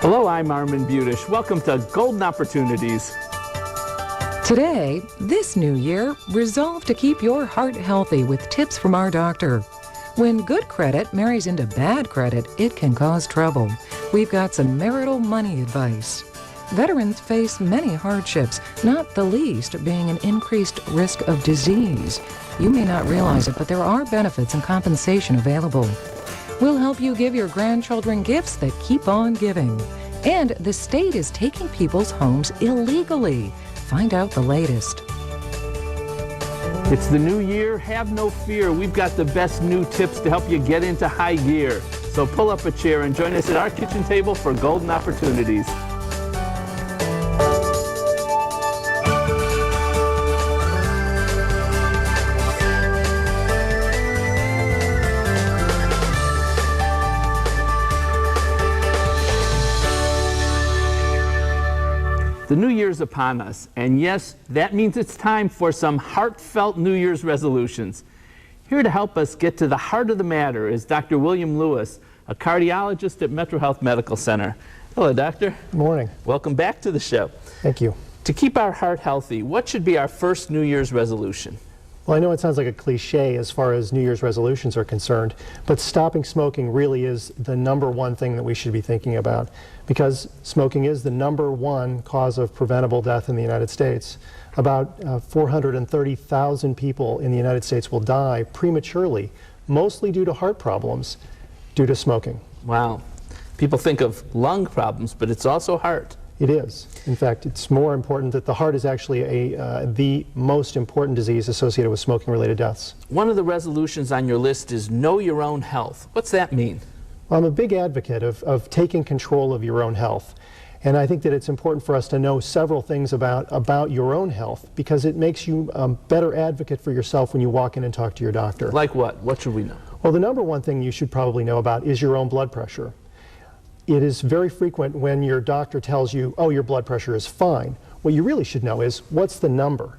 Hello, I'm Armin Budish. Welcome to Golden Opportunities. Today, this new year, resolve to keep your heart healthy with tips from our doctor. When good credit marries into bad credit, it can cause trouble. We've got some marital money advice. Veterans face many hardships, not the least being an increased risk of disease. You may not realize it, but there are benefits and compensation available. We'll help you give your grandchildren gifts that keep on giving. And the state is taking people's homes illegally. Find out the latest. It's the new year. Have no fear. We've got the best new tips to help you get into high gear. So pull up a chair and join us at our kitchen table for Golden Opportunities. The New Year's upon us, and yes, that means it's time for some heartfelt New Year's resolutions. Here to help us get to the heart of the matter is Dr. William Lewis, a cardiologist at Metro Health Medical Center. Hello, Doctor. Good morning. Welcome back to the show. Thank you. To keep our heart healthy, what should be our first New Year's resolution? Well, I know it sounds like a cliche as far as New Year's resolutions are concerned, but stopping smoking really is the #1 thing that we should be thinking about, because smoking is the #1 cause of preventable death in the United States. About 430,000 people in the United States will die prematurely, mostly due to heart problems, due to smoking. Wow. People think of lung problems, but it's also heart. It is. In fact, it's more important that the heart is actually the most important disease associated with smoking-related deaths. One of the resolutions on your list is know your own health. What's that mean? Well, I'm a big advocate of taking control of your own health. And I think that it's important for us to know several things about your own health, because it makes you a better advocate for yourself when you walk in and talk to your doctor. Like what? What should we know? Well, the #1 thing you should probably know about is your own blood pressure. It is very frequent when your doctor tells you, oh, your blood pressure is fine. What you really should know is, what's the number?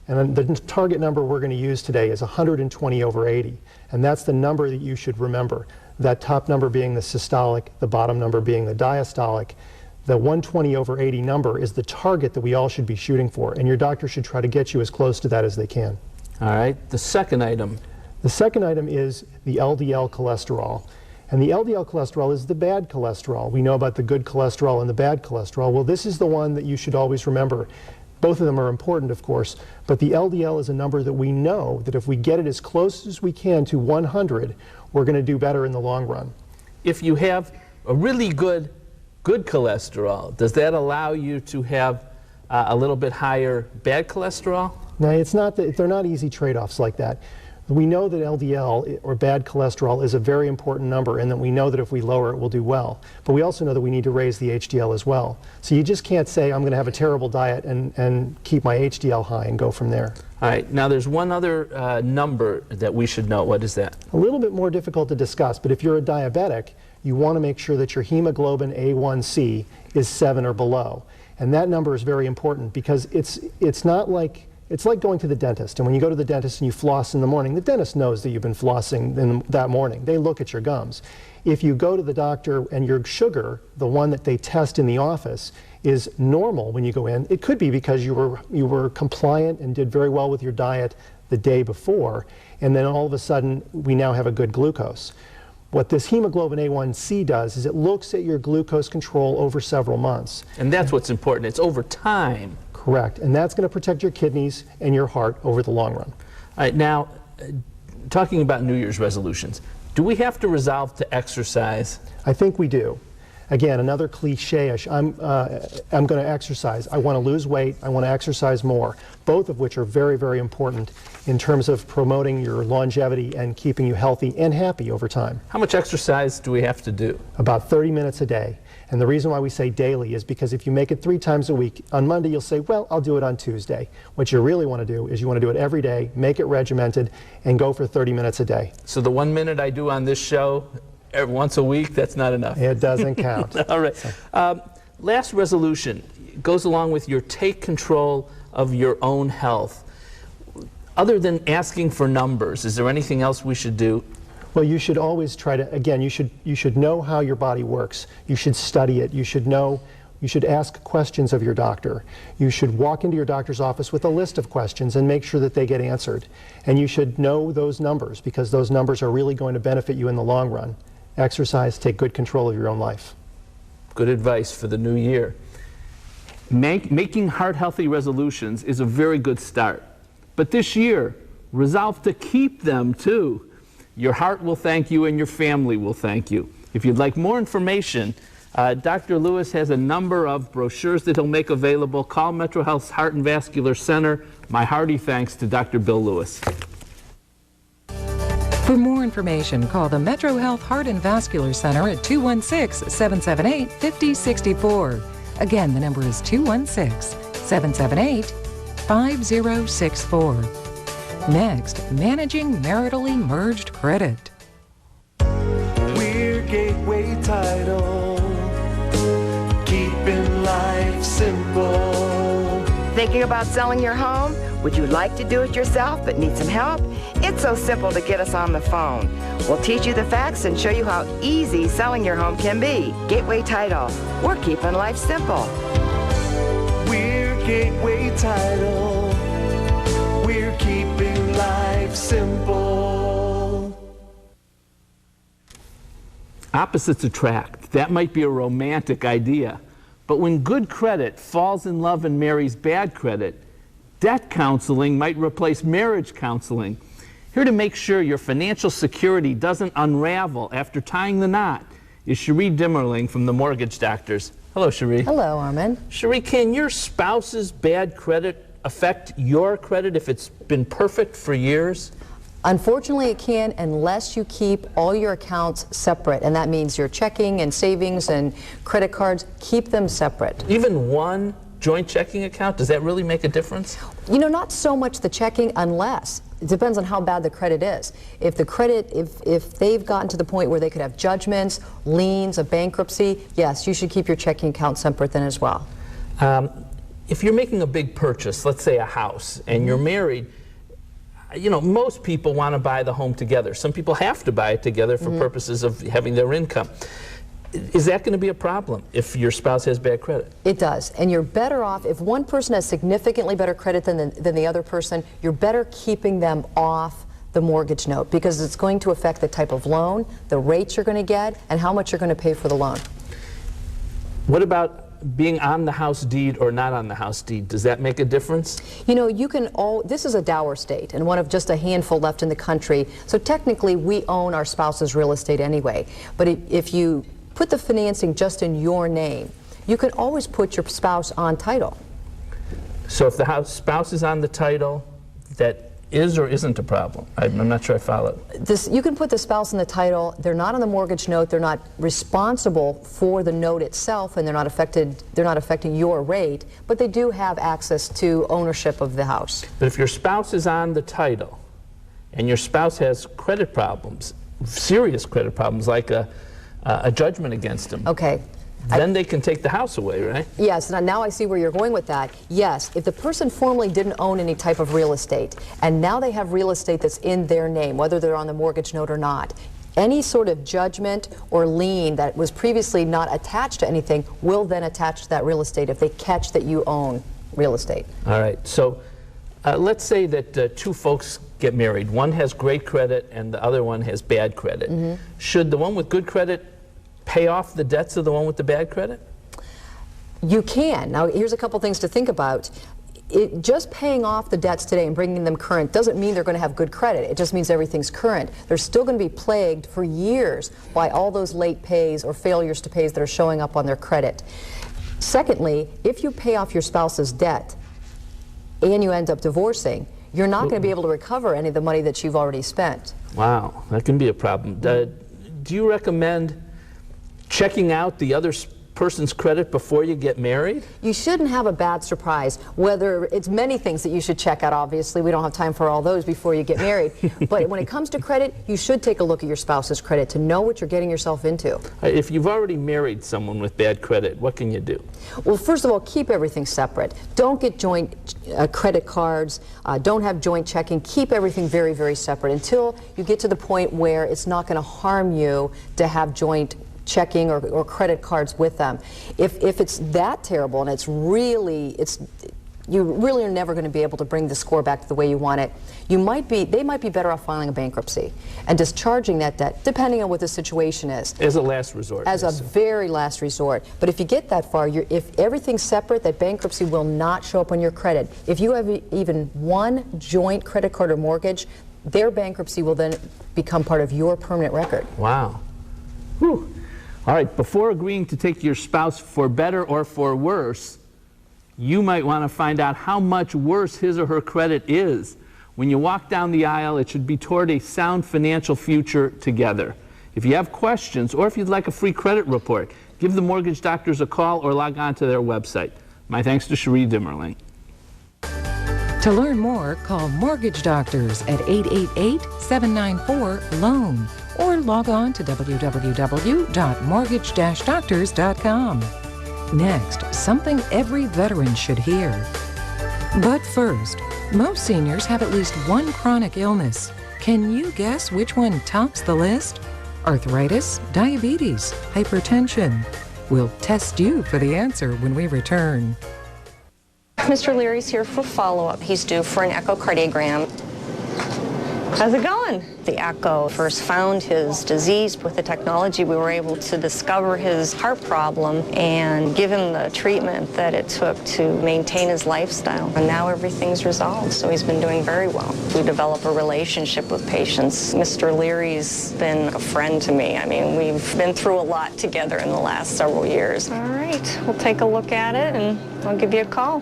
And the target number we're going to use today is 120/80. And that's the number that you should remember. That top number being the systolic, the bottom number being the diastolic. The 120/80 number is the target that we all should be shooting for. And your doctor should try to get you as close to that as they can. All right. The second item. The second item is the LDL cholesterol. And the LDL cholesterol is the bad cholesterol. We know about the good cholesterol and the bad cholesterol. Well, this is the one that you should always remember. Both of them are important, of course, but the LDL is a number that we know that if we get it as close as we can to 100, we're going to do better in the long run. If you have a really good cholesterol, does that allow you to have a little bit higher bad cholesterol? Now, it's not that they're not easy trade-offs like that. We know that LDL, or bad cholesterol, is a very important number, and that we know that if we lower it, we'll do well. But we also know that we need to raise the HDL as well. So you just can't say, I'm going to have a terrible diet and keep my HDL high and go from there. All right. Now, there's one other number that we should know. What is that? A little bit more difficult to discuss, but if you're a diabetic, you want to make sure that your hemoglobin A1C is 7 or below. And that number is very important, because it's not like... It's like going to the dentist, and when you go to the dentist and you floss in the morning, the dentist knows that you've been flossing that morning. They look at your gums. If you go to the doctor and your sugar, the one that they test in the office, is normal when you go in, it could be because you were compliant and did very well with your diet the day before, and then all of a sudden we now have a good glucose. What this hemoglobin A1C does is it looks at your glucose control over several months. And that's what's important. It's over time. Correct, and that's going to protect your kidneys and your heart over the long run. All right, now, talking about New Year's resolutions, do we have to resolve to exercise? I think we do. Again, another cliche-ish, I'm going to exercise. I want to lose weight, I want to exercise more, both of which are very, very important in terms of promoting your longevity and keeping you healthy and happy over time. How much exercise do we have to do? About 30 minutes a day. And the reason why we say daily is because if you make it 3 times a week, on Monday you'll say, well, I'll do it on Tuesday. What you really want to do is you want to do it every day, make it regimented, and go for 30 minutes a day. So the 1 minute I do on this show once a week, that's not enough? It doesn't count. All right. So. Last resolution goes along with your take control of your own health. Other than asking for numbers, is there anything else we should do? Well, you should always try to, again, you should know how your body works. You should study it. You should ask questions of your doctor. You should walk into your doctor's office with a list of questions and make sure that they get answered. And you should know those numbers, because those numbers are really going to benefit you in the long run. Exercise, take good control of your own life. Good advice for the new year. Making heart-healthy resolutions is a very good start. But this year, resolve to keep them too. Your heart will thank you and your family will thank you. If you'd like more information, Dr. Lewis has a number of brochures that he'll make available. Call Metro Health's Heart and Vascular Center. My hearty thanks to Dr. Bill Lewis. For more information, call the Metro Health Heart and Vascular Center at 216-778-5064. Again, the number is 216-778-5064. Next, managing maritally merged credit. We're Gateway Title, keeping life simple. Thinking about selling your home? Would you like to do it yourself but need some help? It's so simple to get us on the phone. We'll teach you the facts and show you how easy selling your home can be. Gateway Title. We're keeping life simple. We're Gateway Title, we're keeping life simple. Opposites attract. That might be a romantic idea. But when good credit falls in love and marries bad credit, debt counseling might replace marriage counseling. Here to make sure your financial security doesn't unravel after tying the knot is Cherie Dimmerling from the Mortgage Doctors. Hello, Cherie. Hello, Armin. Cherie, can your spouse's bad credit affect your credit if it's been perfect for years? Unfortunately, it can, unless you keep all your accounts separate, and that means your checking and savings and credit cards, keep them separate. Even one joint checking account, does that really make a difference? You know, not so much the checking, unless it depends on how bad the credit is. If the credit, if they've gotten to the point where they could have judgments, liens, a bankruptcy, yes, you should keep your checking account separate then as well. If you're making a big purchase, let's say a house, and you're married, you know, most people want to buy the home together. Some people have to buy it together for purposes of having their income. Is that going to be a problem if your spouse has bad credit? It does, and you're better off, if one person has significantly better credit than the other person, you're better keeping them off the mortgage note, because it's going to affect the type of loan, the rates you're going to get, and how much you're going to pay for the loan. What about being on the house deed or not on the house deed? Does that make a difference? You know, this is a dower state and one of just a handful left in the country, so technically we own our spouse's real estate anyway. But if you put the financing just in your name, you can always put your spouse on title. So if the spouse is on the title, that is or isn't a problem? I'm not sure I follow. You can put the spouse on the title. They're not on the mortgage note. They're not responsible for the note itself, and they're not affecting your rate, but they do have access to ownership of the house. But if your spouse is on the title and your spouse has credit problems, serious credit problems, like a judgment against them, okay, then they can take the house away, right? Yes, now I see where you're going with that. Yes, if the person formerly didn't own any type of real estate, and now they have real estate that's in their name, whether they're on the mortgage note or not, any sort of judgment or lien that was previously not attached to anything will then attach to that real estate if they catch that you own real estate. All right, so let's say that two folks get married. One has great credit and the other one has bad credit. Should the one with good credit pay off the debts of the one with the bad credit? You can. Now, here's a couple things to think about. Just paying off the debts today and bringing them current doesn't mean they're going to have good credit. It just means everything's current. They're still going to be plagued for years by all those late pays or failures to pays that are showing up on their credit. Secondly, if you pay off your spouse's debt and you end up divorcing, you're not going to be able to recover any of the money that you've already spent. Wow, that can be a problem. Do you recommend checking out the other person's credit before you get married? You shouldn't have a bad surprise, whether it's many things that you should check out. Obviously, we don't have time for all those before you get married. But when it comes to credit, you should take a look at your spouse's credit to know what you're getting yourself into. If you've already married someone with bad credit, what can you do? Well, first of all, keep everything separate. Don't get joint credit cards. Don't have joint checking. Keep everything very, very separate until you get to the point where it's not going to harm you to have joint checking or credit cards with them. If it's that terrible and you really are never going to be able to bring the score back to the way you want it, they might be better off filing a bankruptcy and discharging that debt, depending on what the situation is. As a last resort. As a very last resort. But if you get that far, if everything's separate, that bankruptcy will not show up on your credit. If you have even one joint credit card or mortgage, their bankruptcy will then become part of your permanent record. Wow. Whew. All right, before agreeing to take your spouse for better or for worse, you might want to find out how much worse his or her credit is. When you walk down the aisle, it should be toward a sound financial future together. If you have questions or if you'd like a free credit report, give the Mortgage Doctors a call or log on to their website. My thanks to Cherie Dimmerling. To learn more, call Mortgage Doctors at 888-794-LOAN or log on to www.mortgage-doctors.com. Next, something every veteran should hear. But first, most seniors have at least one chronic illness. Can you guess which one tops the list? Arthritis, diabetes, hypertension. We'll test you for the answer when we return. Mr. Leary's here for follow-up. He's due for an echocardiogram. How's it going? The echo first found his disease. With the technology, we were able to discover his heart problem and give him the treatment that it took to maintain his lifestyle. And now everything's resolved, so he's been doing very well. We develop a relationship with patients. Mr. Leary's been a friend to me. I mean, we've been through a lot together in the last several years. All right, we'll take a look at it and I'll give you a call.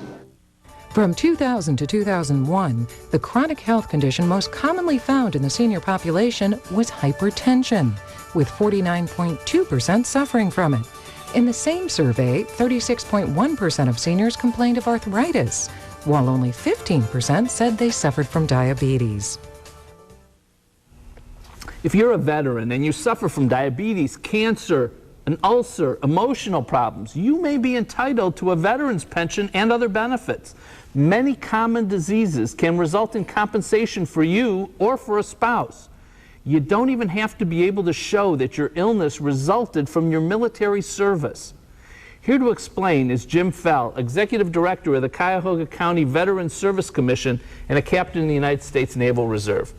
From 2000 to 2001, the chronic health condition most commonly found in the senior population was hypertension, with 49.2% suffering from it. In the same survey, 36.1% of seniors complained of arthritis, while only 15% said they suffered from diabetes. If you're a veteran and you suffer from diabetes, cancer, an ulcer, emotional problems, you may be entitled to a veteran's pension and other benefits. Many common diseases can result in compensation for you or for a spouse. You don't even have to be able to show that your illness resulted from your military service. Here to explain is Jim Fell, Executive Director of the Cuyahoga County Veterans Service Commission and a captain in the United States Naval Reserve.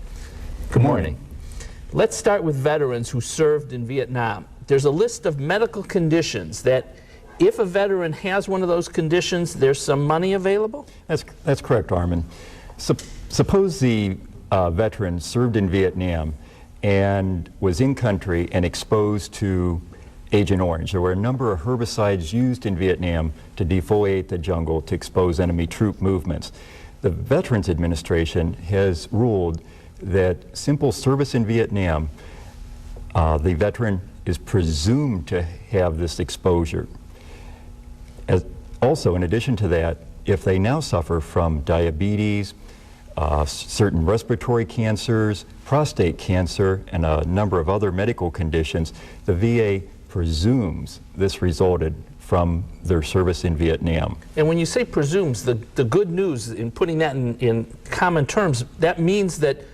Good morning. Let's start with veterans who served in Vietnam. There's a list of medical conditions that if a veteran has one of those conditions, there's some money available? That's correct, Armin. Suppose the veteran served in Vietnam and was in country and exposed to Agent Orange. There were a number of herbicides used in Vietnam to defoliate the jungle to expose enemy troop movements. The Veterans Administration has ruled that simple service in Vietnam, the veteran is presumed to have this exposure. Also, in addition to that, if they now suffer from diabetes, certain respiratory cancers, prostate cancer, and a number of other medical conditions, the VA presumes this resulted from their service in Vietnam. And when you say presumes, the good news in putting that in common terms, that means that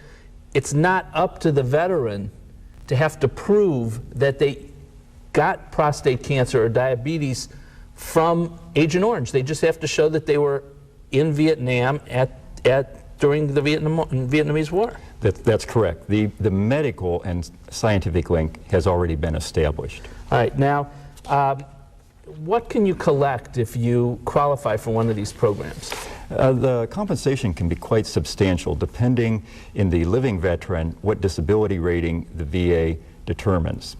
it's not up to the veteran to have to prove that they got prostate cancer or diabetes from Agent Orange. They just have to show that they were in Vietnam during the Vietnamese War. That's correct. The medical and scientific link has already been established. All right, now, what can you collect if you qualify for one of these programs? The compensation can be quite substantial depending in the living veteran what disability rating the VA determines.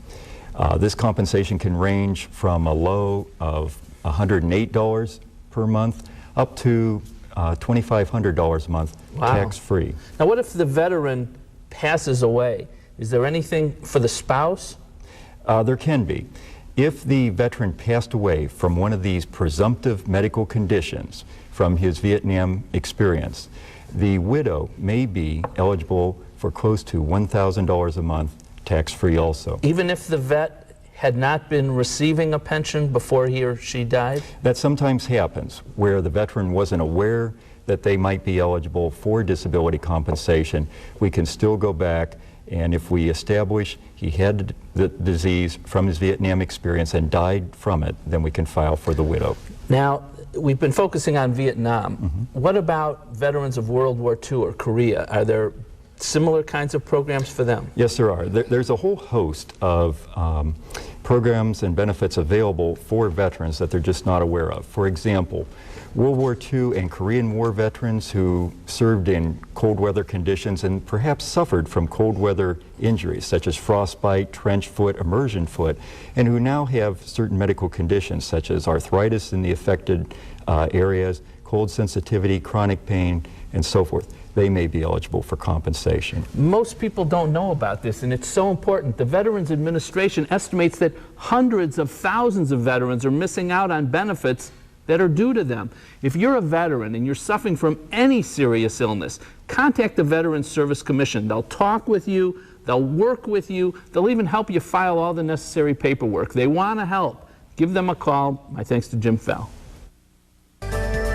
This compensation can range from a low of $108 per month up to $2,500 a month, wow, tax-free. Now what if the veteran passes away? Is there anything for the spouse? There can be. if the veteran passed away from one of these presumptive medical conditions from his Vietnam experience, the widow may be eligible for close to $1,000 a month, tax-free also. Even if the vet had not been receiving a pension before he or she died? That sometimes happens, where the veteran wasn't aware that they might be eligible for disability compensation. We can still go back, and if we establish he had the disease from his Vietnam experience and died from it, then we can file for the widow. Now, we've been focusing on Vietnam. What about veterans of World War II or Korea? Are there similar kinds of programs for them? Yes, there are. There's a whole host of programs and benefits available for veterans that they're just not aware of. For example, World War II and Korean War veterans who served in cold weather conditions and perhaps suffered from cold weather injuries such as frostbite, trench foot, immersion foot, and who now have certain medical conditions such as arthritis in the affected areas, cold sensitivity, chronic pain, and so forth. They may be eligible for compensation. Most people don't know about this, and it's so important. The Veterans Administration estimates that hundreds of thousands of veterans are missing out on benefits that are due to them. If you're a veteran and you're suffering from any serious illness, contact the Veterans Service Commission. They'll talk with you, they'll work with you, they'll even help you file all the necessary paperwork. They want to help. Give them a call. My thanks to Jim Fell.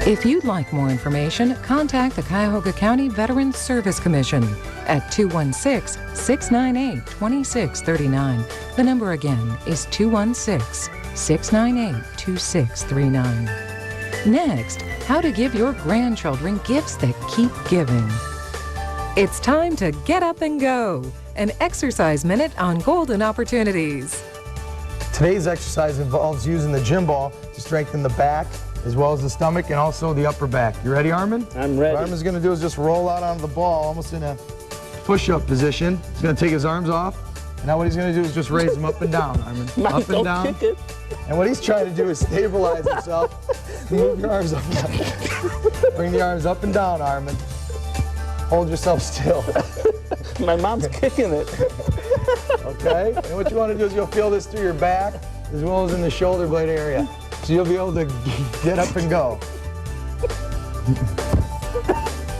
If you'd like more information, contact the Cuyahoga County Veterans Service Commission at 216-698-2639. The number again is 216-698-2639. Next, how to give your grandchildren gifts that keep giving. It's time to get up and go. An exercise minute on golden opportunities. Today's exercise involves using the gym ball to strengthen the back as well as the stomach and also the upper back. You ready, Armin? I'm ready. What Armin's going to do is just roll out onto the ball almost in a push-up position. He's going to take his arms off. And now what he's going to do is just raise them up and down, Armin. Up and down. Kick it. And what he's trying to do is stabilize himself. Move your arms up. Bring the arms up and down, Armin. Hold yourself still. My mom's kicking it. Okay? And what you want to do is you'll feel this through your back as well as in the shoulder blade area. So you'll be able to get up and go.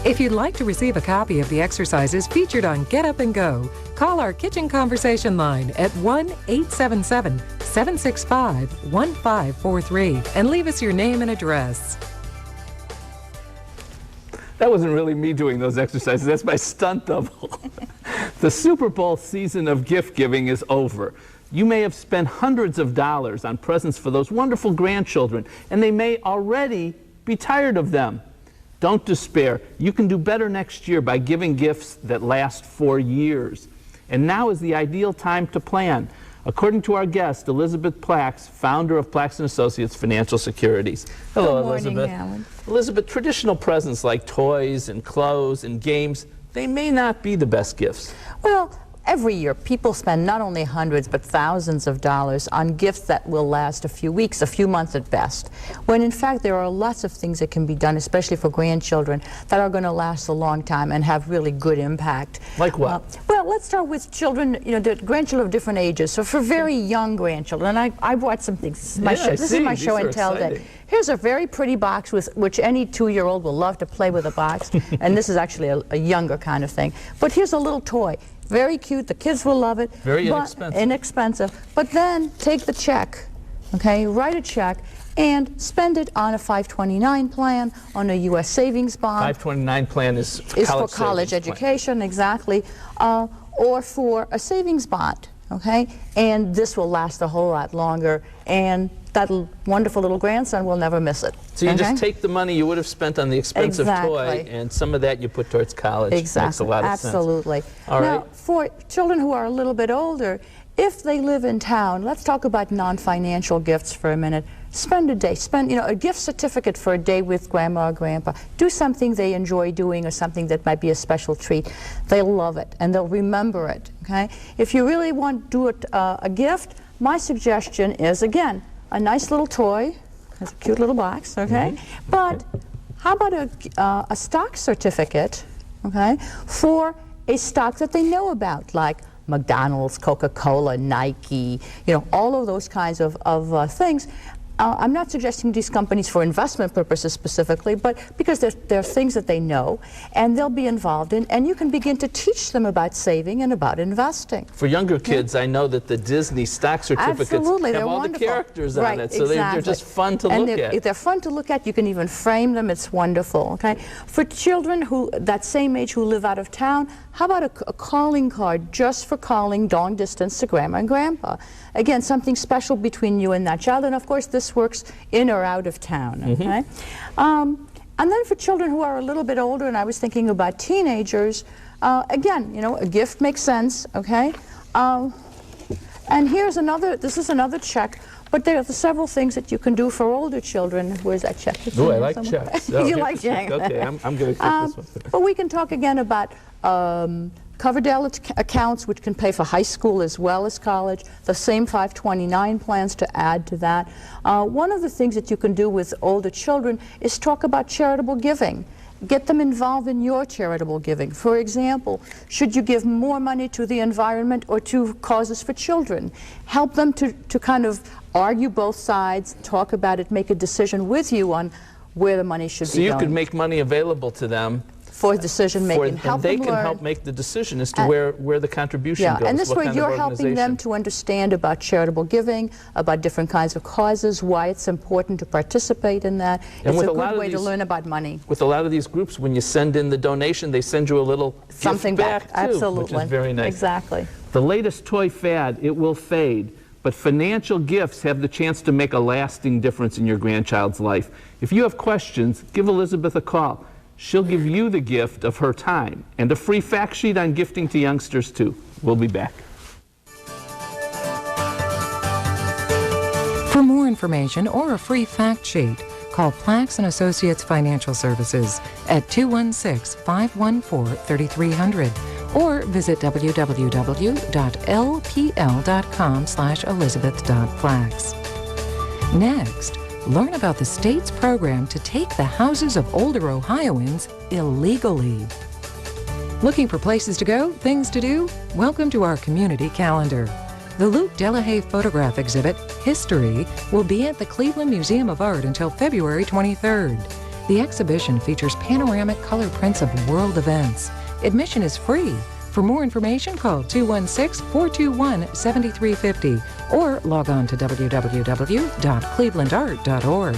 If you'd like to receive a copy of the exercises featured on Get Up and Go, call our kitchen conversation line at 1-877-765-1543 and leave us your name and address. That wasn't really me doing those exercises. That's my stunt double. The Super Bowl season of gift giving is over. You may have spent hundreds of dollars on presents for those wonderful grandchildren, and they may already be tired of them. Don't despair. You can do better next year by giving gifts that last for years. And now is the ideal time to plan. According to our guest, Elizabeth Plax, founder of Plax & Associates Financial Securities. Hello, Good morning, Elizabeth. Alan. Elizabeth, traditional presents like toys and clothes and games, they may not be the best gifts. Well, every year people spend not only hundreds but thousands of dollars on gifts that will last a few weeks, a few months at best, when in fact there are lots of things that can be done, especially for grandchildren, that are going to last a long time and have really good impact. Like what? Well, let's start with children, the grandchildren of different ages. So for very young grandchildren, and I brought some things. This is my show and tell day. Here's a very pretty box with which any 2-year-old will love to play with a box, and this is actually a younger kind of thing. But here's a little toy. Very cute, the kids will love it. Very inexpensive. Inexpensive. But then take the check, okay, write a check and spend it on a 529 plan, on a U.S. savings bond. 529 plan is for college education, exactly, or for a savings bond, okay? And this will last a whole lot longer, and that wonderful little grandson will never miss it. So you okay? just take the money you would have spent on the expensive toy, and some of that you put towards college. Exactly. Makes a lot of Absolutely. sense. All now, right. for children who are a little bit older, if they live in town, let's talk about non-financial gifts for a minute. Spend a day, a gift certificate for a day with grandma or grandpa. Do something they enjoy doing or something that might be a special treat. They'll love it and they'll remember it, okay? If you really want to do a gift, my suggestion is, again, a nice little toy. Has a cute little box, okay? But how about a stock certificate, okay, for a stock that they know about, like McDonald's, Coca-Cola, Nike, you know, all of those kinds of things. I'm not suggesting these companies for investment purposes specifically, but because there are things that they know and they'll be involved in, and you can begin to teach them about saving and about investing. For younger kids, I know that the Disney stock certificates Absolutely, have they're all wonderful. the characters Right, on it, so they're just fun to and look at. They're fun to look at. You can even frame them. It's wonderful. Okay, for children who that same age who live out of town, how about a calling card just for calling long distance to Grandma and Grandpa? Again, something special between you and that child, and of course this works in or out of town. Okay, and then for children who are a little bit older, and I was thinking about teenagers. Again, you know, a gift makes sense. Okay. And here's another, this is another check, but there are several things that you can do for older children. Where's that check? Oh, I like checks. Oh, You like checks? Okay, I'm going to keep this one. But we can talk again about Coverdell accounts, which can pay for high school as well as college, the same 529 plans to add to that. One of the things that you can do with older children is talk about charitable giving. Get them involved in your charitable giving. For example, should you give more money to the environment or to causes for children? Help them to kind of argue both sides, talk about it, make a decision with you on where the money should be So you going. could make money available to them for decision making. And they can help make the decision as to where the contribution goes. And this what way kind you're of helping them to understand about charitable giving, about different kinds of causes, why it's important to participate in that. And it's with a a lot good of way to these- learn about money. With a lot of these groups, when you send in the donation, they send you a little Something gift back, too, absolutely. which is very nice. Exactly. The latest toy fad, it will fade, but financial gifts have the chance to make a lasting difference in your grandchild's life. If you have questions, give Elizabeth a call. She'll give you the gift of her time and a free fact sheet on gifting to youngsters too. We'll be back. For more information or a free fact sheet, call Plax & Associates Financial Services at 216-514-3300 or visit www.lpl.com/elizabeth.plax. Next, learn about the state's program to take the houses of older Ohioans illegally. Looking for places to go, things to do? Welcome to our community calendar. The Luke Delahaye photograph exhibit, History, will be at the Cleveland Museum of Art until February 23rd. The exhibition features panoramic color prints of world events. Admission is free. For more information, call 216-421-7350 or log on to www.clevelandart.org.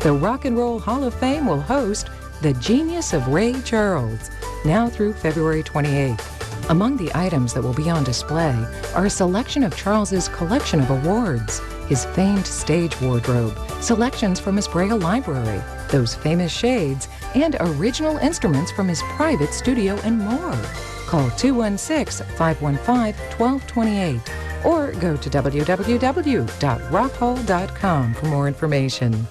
The Rock and Roll Hall of Fame will host The Genius of Ray Charles, now through February 28th. Among the items that will be on display are a selection of Charles's collection of awards, his famed stage wardrobe, selections from his Braille library, those famous shades, and original instruments from his private studio and more. Call 216-515-1228 or go to www.rockhall.com for more information.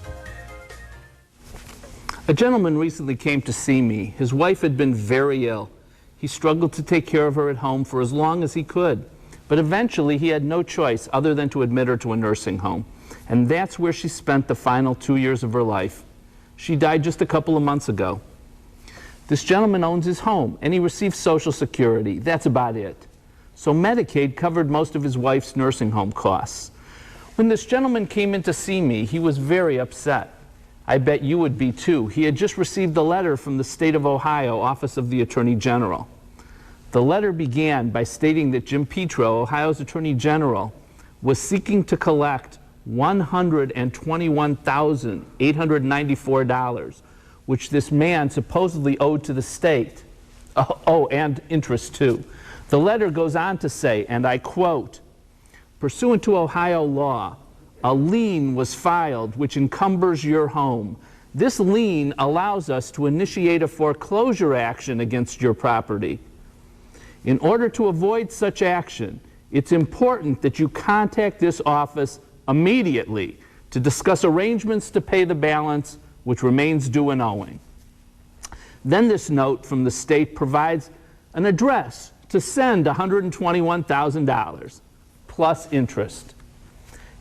A gentleman recently came to see me. His wife had been very ill. He struggled to take care of her at home for as long as he could, but eventually he had no choice other than to admit her to a nursing home, and that's where she spent the final 2 years of her life. She died just a couple of months ago. This gentleman owns his home, and he receives Social Security. That's about it. So Medicaid covered most of his wife's nursing home costs. When this gentleman came in to see me, he was very upset. I bet you would be too. He had just received a letter from the state of Ohio, Office of the Attorney General. The letter began by stating that Jim Petro, Ohio's Attorney General, was seeking to collect $121,894, which this man supposedly owed to the state. Oh, and interest too. The letter goes on to say, and I quote, "Pursuant to Ohio law, a lien was filed which encumbers your home. This lien allows us to initiate a foreclosure action against your property. In order to avoid such action, it's important that you contact this office immediately to discuss arrangements to pay the balance which remains due and owing." Then this note from the state provides an address to send $121,000 plus interest.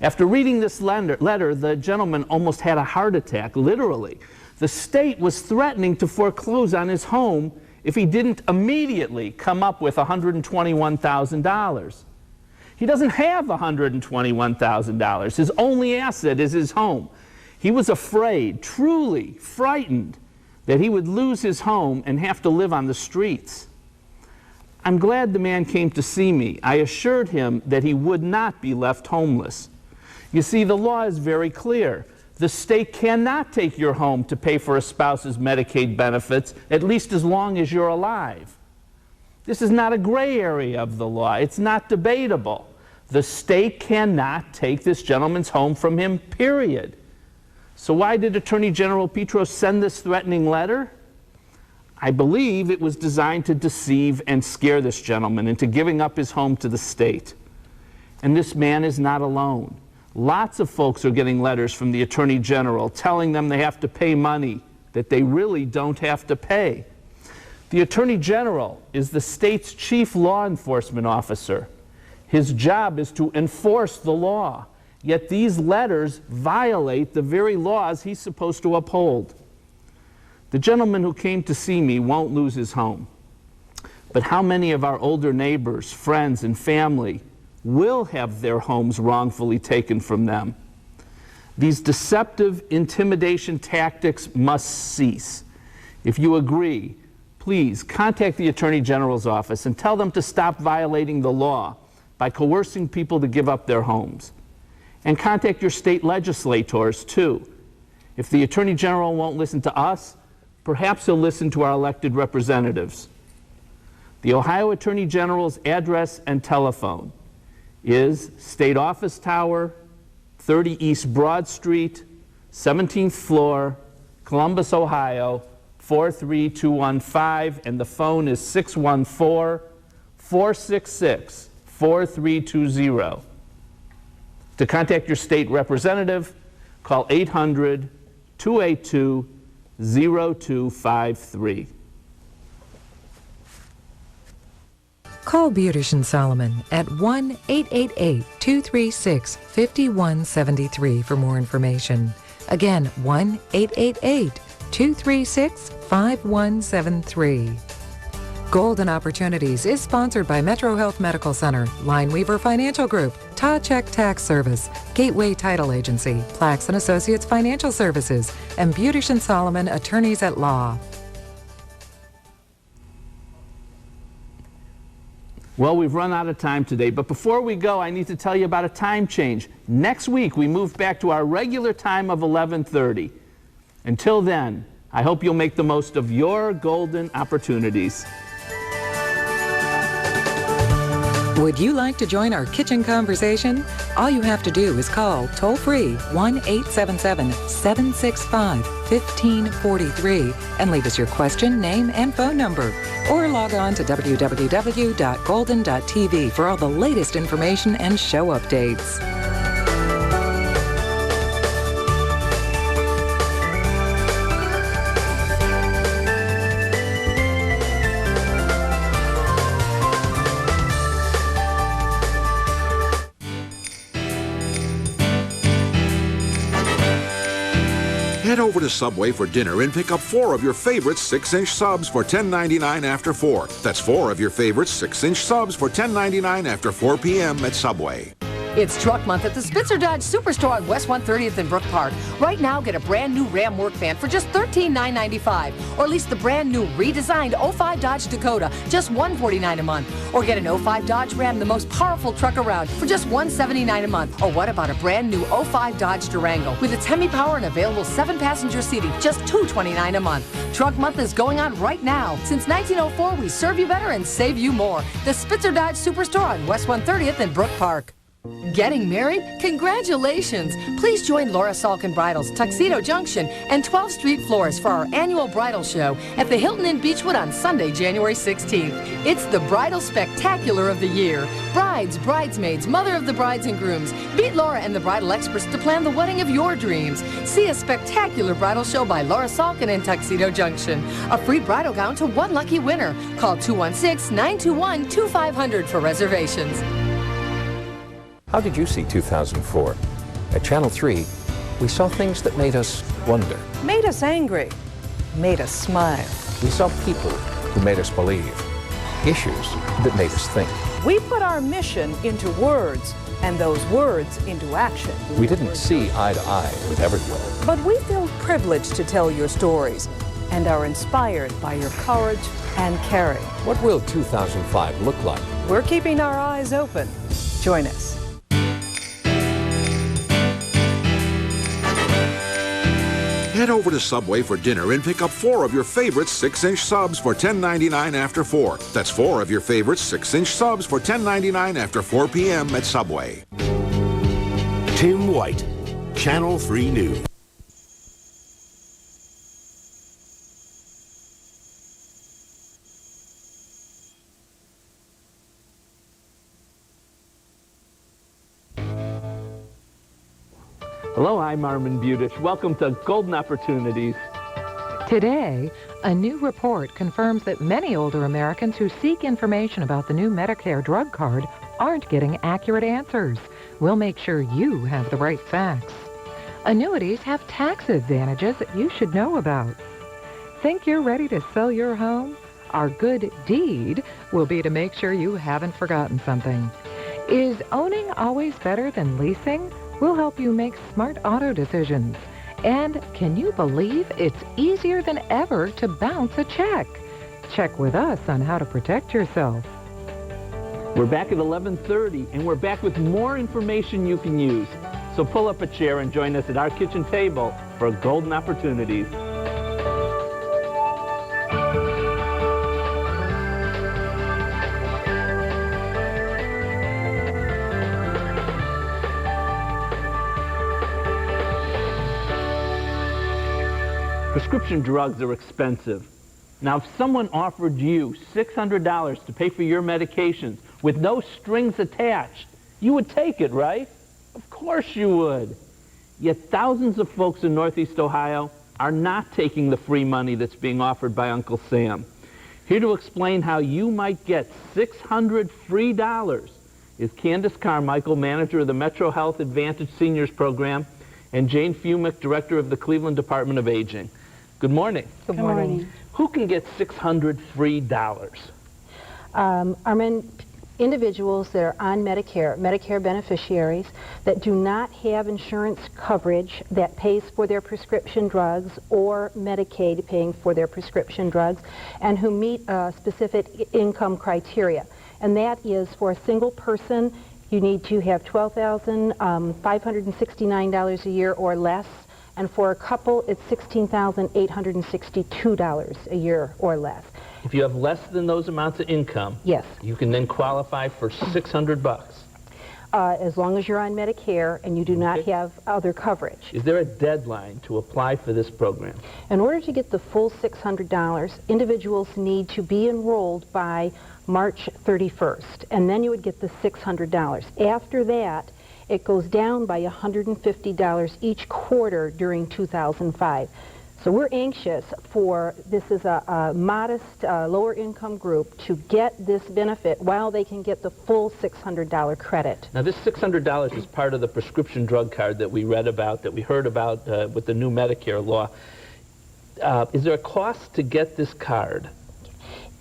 After reading this letter, the gentleman almost had a heart attack, literally. The state was threatening to foreclose on his home if he didn't immediately come up with $121,000. He doesn't have $121,000. His only asset is his home. He was afraid, truly frightened, that he would lose his home and have to live on the streets. I'm glad the man came to see me. I assured him that he would not be left homeless. You see, the law is very clear. The state cannot take your home to pay for a spouse's Medicaid benefits, at least as long as you're alive. This is not a gray area of the law. It's not debatable. The state cannot take this gentleman's home from him, period. So why did Attorney General Petros send this threatening letter? I believe it was designed to deceive and scare this gentleman into giving up his home to the state. And this man is not alone. Lots of folks are getting letters from the Attorney General telling them they have to pay money that they really don't have to pay. The Attorney General is the state's chief law enforcement officer. His job is to enforce the law, yet these letters violate the very laws he's supposed to uphold. The gentleman who came to see me won't lose his home. But how many of our older neighbors, friends, and family will have their homes wrongfully taken from them? These deceptive intimidation tactics must cease. If you agree, please contact the Attorney General's office and tell them to stop violating the law by coercing people to give up their homes. And contact your state legislators too. If the Attorney General won't listen to us, perhaps he'll listen to our elected representatives. The Ohio Attorney General's address and telephone is State Office Tower, 30 East Broad Street, 17th floor, Columbus, Ohio, 43215, and the phone is 614-466-4320. To contact your state representative, call 800-282-0253. Call Beautician Solomon at 1-888-236-5173 for more information. Again, 1-888-236-5173. Golden Opportunities is sponsored by Metro Health Medical Center, Lineweaver Financial Group, Ta-Check Tax Service, Gateway Title Agency, Plax & Associates Financial Services, and Beautician Solomon Attorneys at Law. Well, we've run out of time today, but before we go, I need to tell you about a time change. Next week, we move back to our regular time of 11:30. Until then, I hope you'll make the most of your golden opportunities. Would you like to join our kitchen conversation? All you have to do is call toll-free 1-877-765-1543 and leave us your question, name, and phone number. Or log on to www.golden.tv for all the latest information and show updates. Head over to Subway for dinner and pick up 4 of your favorite 6-inch subs for $10.99 after 4. That's 4 of your favorite 6-inch subs for $10.99 after 4 p.m. at Subway. It's Truck Month at the Spitzer Dodge Superstore on West 130th in Brook Park. Right now, get a brand new Ram work van for just $13,995. Or lease the brand new redesigned 05 Dodge Dakota, just $149 a month. Or get an 05 Dodge Ram, the most powerful truck around, for just $179 a month. Or what about a brand new 05 Dodge Durango with its Hemi power and available 7-passenger seating, just $229 a month. Truck Month is going on right now. Since 1904, we serve you better and save you more. The Spitzer Dodge Superstore on West 130th in Brook Park. Getting married? Congratulations! Please join Laura Salkin Bridals, Tuxedo Junction, and 12th Street Florist for our annual bridal show at the Hilton in Beechwood on Sunday, January 16th. It's the bridal spectacular of the year. Brides, bridesmaids, mother of the brides and grooms. Meet Laura and the bridal experts to plan the wedding of your dreams. See a spectacular bridal show by Laura Salkin in Tuxedo Junction. A free bridal gown to one lucky winner. Call 216-921-2500 for reservations. How did you see 2004? At Channel 3, we saw things that made us wonder. Made us angry. Made us smile. We saw people who made us believe. Issues that made us think. We put our mission into words and those words into action. We didn't see eye to eye with everyone. But we feel privileged to tell your stories and are inspired by your courage and caring. What will 2005 look like? We're keeping our eyes open. Join us. Head over to Subway for dinner and pick up 4 of your favorite 6-inch subs for $10.99 after 4. That's 4 of your favorite 6-inch subs for $10.99 after 4 p.m. at Subway. Tim White, Channel 3 News. Hello, I'm Armin Butich. Welcome to Golden Opportunities. Today, a new report confirms that many older Americans who seek information about the new Medicare drug card aren't getting accurate answers. We'll make sure you have the right facts. Annuities have tax advantages that you should know about. Think you're ready to sell your home? Our good deed will be to make sure you haven't forgotten something. Is owning always better than leasing? We'll help you make smart auto decisions. And can you believe it's easier than ever to bounce a check? Check with us on how to protect yourself. We're back at 11:30, and we're back with more information you can use. So pull up a chair and join us at our kitchen table for Golden Opportunities. Prescription drugs are expensive. Now, if someone offered you $600 to pay for your medications with no strings attached, you would take it, right? Of course you would. Yet thousands of folks in Northeast Ohio are not taking the free money that's being offered by Uncle Sam. Here to explain how you might get $600 free is Candace Carmichael, manager of the Metro Health Advantage Seniors Program, and Jane Fumick, director of the Cleveland Department of Aging. Good morning. Good morning. Who can get $600 free? Armin, individuals that are on Medicare beneficiaries that do not have insurance coverage that pays for their prescription drugs or Medicaid paying for their prescription drugs, and who meet specific income criteria. And that is, for a single person, you need to have $12,569 a year or less. And for a couple, it's $16,862 a year or less. If you have less than those amounts of income, yes, you can then qualify for $600. As long as you're on Medicare and you do not have other coverage. Is there a deadline to apply for this program? In order to get the full $600, individuals need to be enrolled by March 31st, and then you would get the $600. After that, it goes down by $150 each quarter during 2005. So we're anxious for, this is a modest, lower income group, to get this benefit while they can get the full $600 credit. Now this $600 is part of the prescription drug card that we read about, that we heard about with the new Medicare law. Is there a cost to get this card?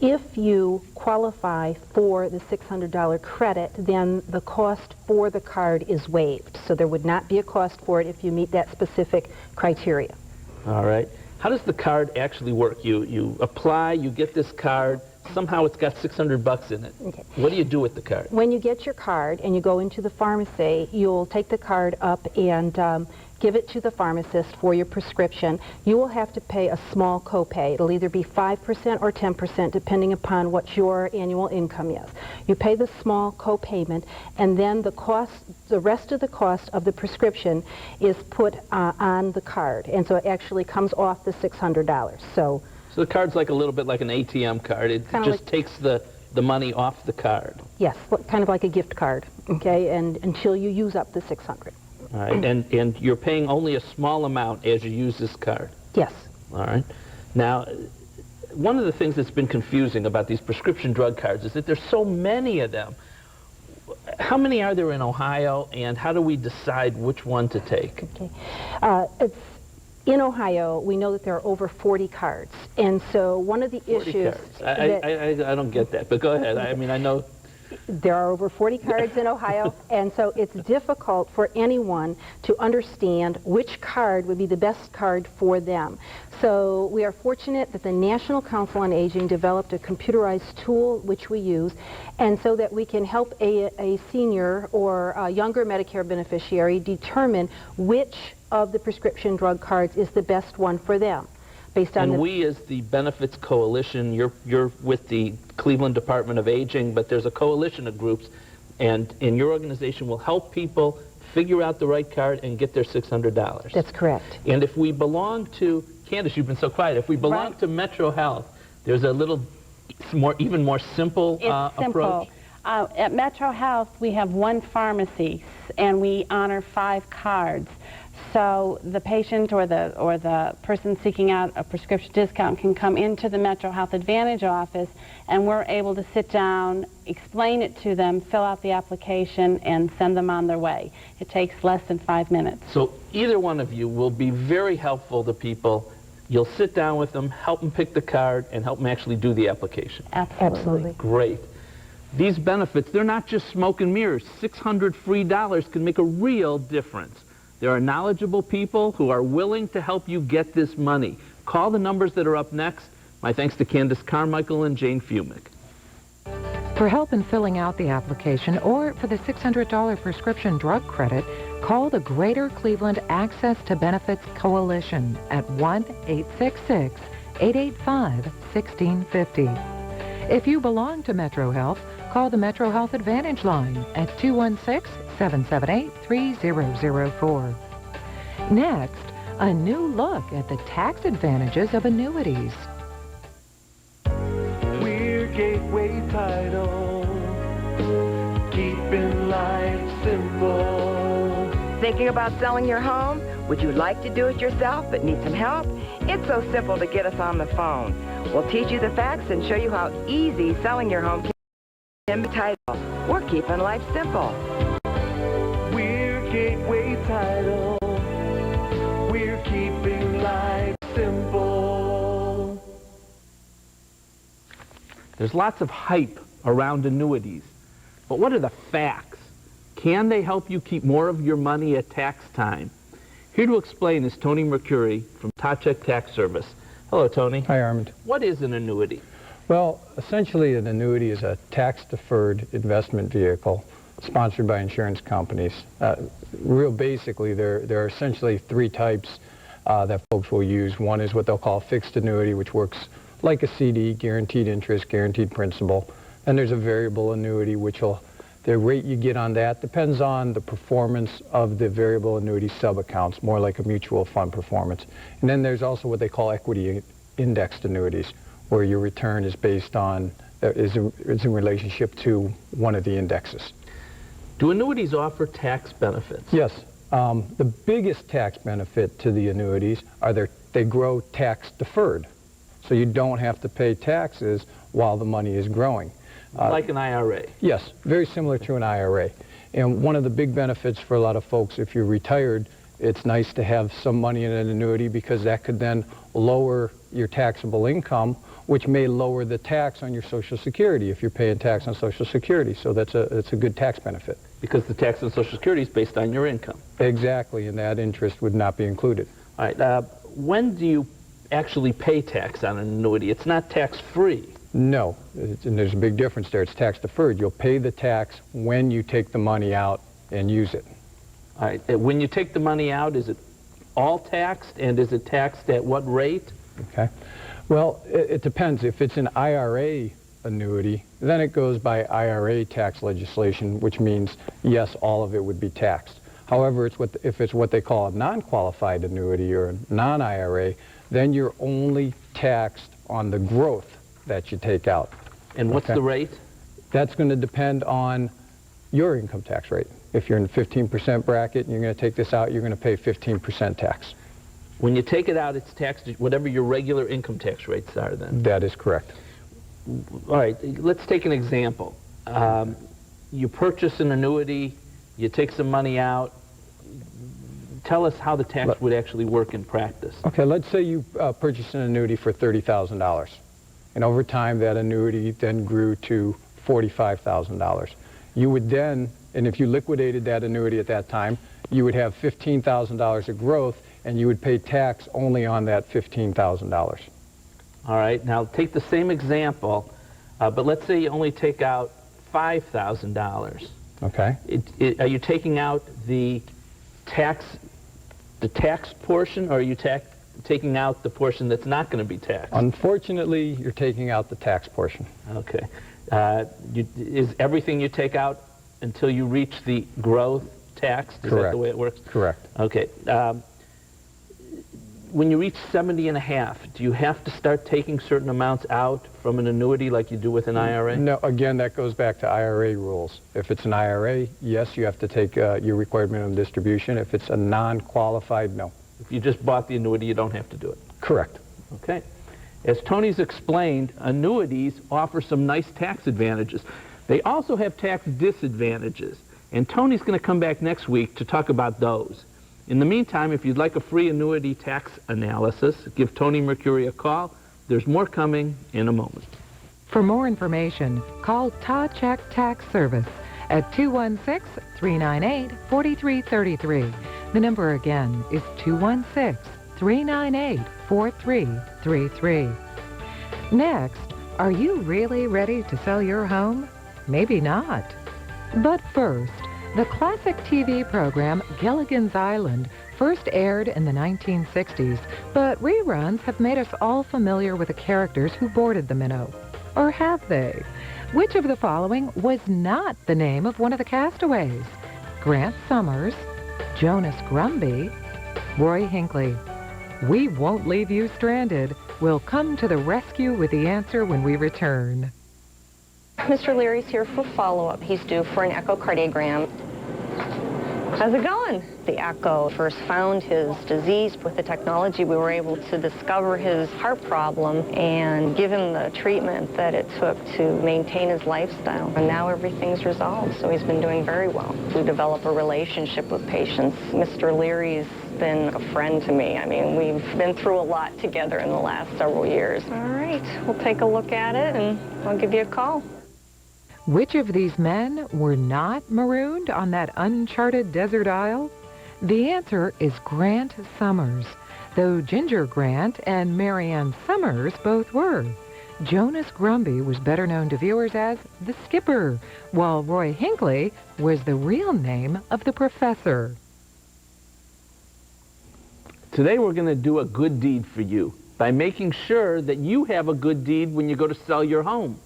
If you qualify for the $600 credit, then the cost for the card is waived. So there would not be a cost for it if you meet that specific criteria. All right. How does the card actually work? You apply, you get this card, somehow it's got $600 in it. Okay. What do you do with the card? When you get your card and you go into the pharmacy, you'll take the card up and give it to the pharmacist for your prescription. You will have to pay a small copay. It'll either be 5% or 10% depending upon what your annual income is. You pay the small copayment, and then the rest of the cost of the prescription is put on the card, and so it actually comes off the $600. So the card's like a little bit like an ATM card. It just takes the money off the card. Yes, kind of like a gift card, okay, and until you use up the $600. All right, and you're paying only a small amount as you use this card? Yes. All right. Now, one of the things that's been confusing about these prescription drug cards is that there's so many of them. How many are there in Ohio, and how do we decide which one to take? Okay. In Ohio, we know that there are over 40 cards, and so one of the 40 issues cards. I don't get that, but go ahead. I mean, I know. There are over 40 cards in Ohio, and so it's difficult for anyone to understand which card would be the best card for them. So we are fortunate that the National Council on Aging developed a computerized tool which we use, and so that we can help a senior or a younger Medicare beneficiary determine which of the prescription drug cards is the best one for them. Based on and we, as the Benefits Coalition, you're with the Cleveland Department of Aging, but there's a coalition of groups, and your organization will help people figure out the right card and get their $600. That's correct. And if we belong to, Candace, you've been so quiet, if we belong to Metro Health, there's a little even more simple approach. At Metro Health, we have one pharmacy, and we honor 5 cards. So the patient or the person seeking out a prescription discount can come into the Metro Health Advantage office, and we're able to sit down, explain it to them, fill out the application, and send them on their way. It takes less than 5 minutes. So either one of you will be very helpful to people. You'll sit down with them, help them pick the card, and help them actually do the application. Absolutely. Great. These benefits, they're not just smoke and mirrors. $600 free can make a real difference. There are knowledgeable people who are willing to help you get this money. Call the numbers that are up next. My thanks to Candace Carmichael and Jane Fumick. For help in filling out the application or for the $600 prescription drug credit, call the Greater Cleveland Access to Benefits Coalition at 1-866-885-1650. If you belong to Metro Health, call the Metro Health Advantage line at 216-778-3004. Next, a new look at the tax advantages of annuities. We're Gateway Title, keeping life simple. Thinking about selling your home? Would you like to do it yourself but need some help? It's so simple to get us on the phone. We'll teach you the facts and show you how easy selling your home can be. Title. We're keeping life simple. We're Gateway Title, we're keeping life simple. There's lots of hype around annuities, but what are the facts? Can they help you keep more of your money at tax time? Here to explain is Tony Mercuri from Tachek Tax Service. Hello, Tony. Hi, Armand. What is an annuity? Well, essentially an annuity is a tax-deferred investment vehicle sponsored by insurance companies. Real basically, there are essentially 3 types that folks will use. One is what they'll call fixed annuity, which works like a CD, guaranteed interest, guaranteed principal. And there's a variable annuity, which the rate you get on that depends on the performance of the variable annuity sub-accounts, more like a mutual fund performance. And then there's also what they call equity indexed annuities, where your return is based on, is in relationship to one of the indexes. Do annuities offer tax benefits? Yes. The biggest tax benefit to the annuities are they grow tax deferred. So you don't have to pay taxes while the money is growing. Like an IRA? Yes, very similar to an IRA. And one of the big benefits for a lot of folks, if you're retired, it's nice to have some money in an annuity because that could then lower your taxable income, which may lower the tax on your Social Security if you're paying tax on Social Security. So that's a good tax benefit. Because the tax on Social Security is based on your income. Exactly, and that interest would not be included. All right. When do you actually pay tax on an annuity? It's not tax-free. No, and there's a big difference there. It's tax deferred. You'll pay the tax when you take the money out and use it. All right. When you take the money out, is it all taxed, and is it taxed at what rate? Okay. Well, it depends. If it's an IRA annuity, then it goes by IRA tax legislation, which means, yes, all of it would be taxed. However, if it's what they call a non-qualified annuity or a non-IRA, then you're only taxed on the growth that you take out. And what's the rate? That's going to depend on your income tax rate. If you're in the 15% bracket and you're going to take this out, you're going to pay 15% tax. When you take it out, it's taxed at whatever your regular income tax rates are then? That is correct. All right, let's take an example. You purchase an annuity, you take some money out, tell us how the tax would actually work in practice. Okay, let's say you purchased an annuity for $30,000. And over time, that annuity then grew to $45,000. You would then, and if you liquidated that annuity at that time, you would have $15,000 of growth, and you would pay tax only on that $15,000. All right, now take the same example, but let's say you only take out $5,000. Okay. Are you taking out the tax portion, or are you taking out the portion that's not going to be taxed? Unfortunately, you're taking out the tax portion. Okay. Is everything you take out until you reach the growth tax? Is that the way it works? Correct. Okay. When you reach 70 and a half, do you have to start taking certain amounts out from an annuity like you do with an IRA? No, again, that goes back to IRA rules. If it's an IRA, yes, you have to take your required minimum distribution. If it's a non-qualified, no. If you just bought the annuity, you don't have to do it. Correct. Okay. As Tony's explained, annuities offer some nice tax advantages. They also have tax disadvantages, and Tony's going to come back next week to talk about those. In the meantime, if you'd like a free annuity tax analysis, give Tony Mercury a call. There's more coming in a moment. For more information, call Ta-Check Tax Service at 216-398-4333. The number again is 216-398-4333. Next, are you really ready to sell your home? Maybe not. But first, the classic TV program Gilligan's Island first aired in the 1960s, but reruns have made us all familiar with the characters who boarded the minnow. Or have they? Which of the following was not the name of one of the castaways? Grant Summers, Jonas Grumby, Roy Hinckley. We won't leave you stranded. We'll come to the rescue with the answer when we return. Mr. Leary's here for follow-up. He's due for an echocardiogram. How's it going? The echo first found his disease. With the technology, we were able to discover his heart problem and give him the treatment that it took to maintain his lifestyle. And now everything's resolved, so he's been doing very well. We develop a relationship with patients. Mr. Leary's been a friend to me. I mean, we've been through a lot together in the last several years. All right, we'll take a look at it, and I'll give you a call. Which of these men were not marooned on that uncharted desert isle? The answer is Grant Summers, though Ginger Grant and Marianne Summers both were. Jonas Grumby was better known to viewers as the Skipper, while Roy Hinckley was the real name of the professor. Today we're going to do a good deed for you by making sure that you have a good deed when you go to sell your home.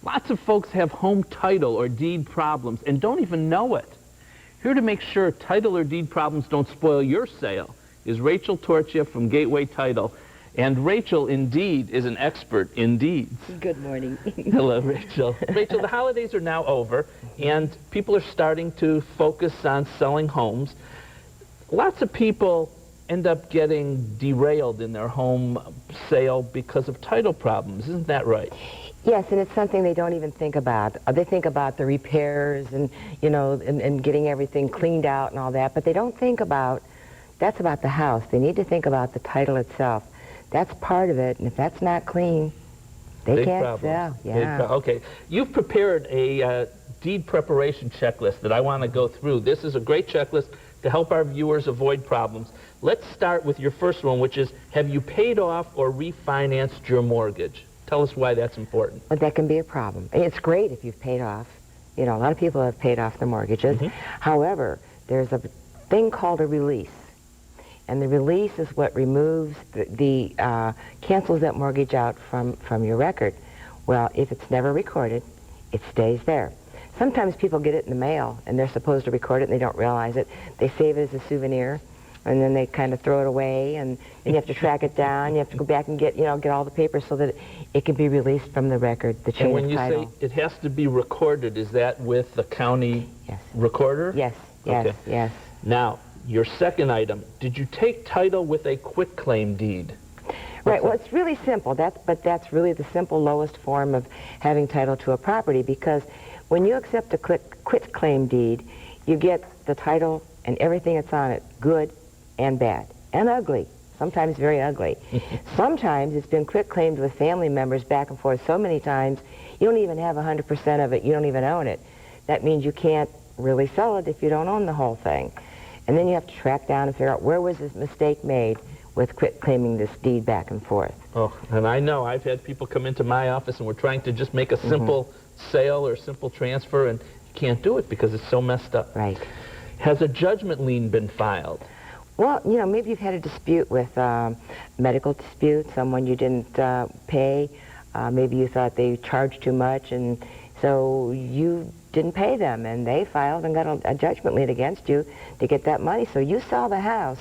Lots of folks have home title or deed problems and don't even know it. Here to make sure title or deed problems don't spoil your sale is Rachel Torchia from Gateway Title. And Rachel, indeed, is an expert in deeds. Good morning. Hello, Rachel. Rachel, the holidays are now over, and people are starting to focus on selling homes. Lots of people end up getting derailed in their home sale because of title problems. Isn't that right? Yes, and it's something they don't even think about. They think about the repairs and, you know, and getting everything cleaned out and all that, but they don't think about, that's about the house. They need to think about the title itself. That's part of it, and if that's not clean, they Big can't problems. sell. Yeah. Okay. You've prepared a deed preparation checklist that I want to go through. This is a great checklist to help our viewers avoid problems. Let's start with your first one, which is, have you paid off or refinanced your mortgage? Tell us why that's important. But that can be a problem. It's great if you've paid off. You know, a lot of people have paid off their mortgages. However, there's a thing called a release. And the release is what removes cancels that mortgage out from your record. Well, if it's never recorded, it stays there. Sometimes people get it in the mail and they're supposed to record it and they don't realize it. They save it as a souvenir and then they kind of throw it away, and then you have to track it down. You have to go back and get all the papers so that it can be released from the record, the chain of title. And when you say it has to be recorded, is that with the county recorder? Yes, yes, yes. Now, your second item, did you take title with a quitclaim deed? Right, well, it's really simple, but that's really the simple lowest form of having title to a property, because when you accept a quitclaim deed, you get the title and everything that's on it, good and bad and ugly, sometimes very ugly. Sometimes it's been quit claimed with family members back and forth so many times, you don't even have 100% of it, you don't even own it. That means you can't really sell it if you don't own the whole thing. And then you have to track down and figure out where was this mistake made with quit claiming this deed back and forth. Oh, and I know I've had people come into my office and we're trying to just make a simple sale or simple transfer, and you can't do it because it's so messed up. Right. Has a judgment lien been filed? Well, you know, maybe you've had a dispute with medical dispute, someone you didn't pay. Maybe you thought they charged too much, and so you didn't pay them, and they filed and got a judgment lien against you to get that money. So you sell the house,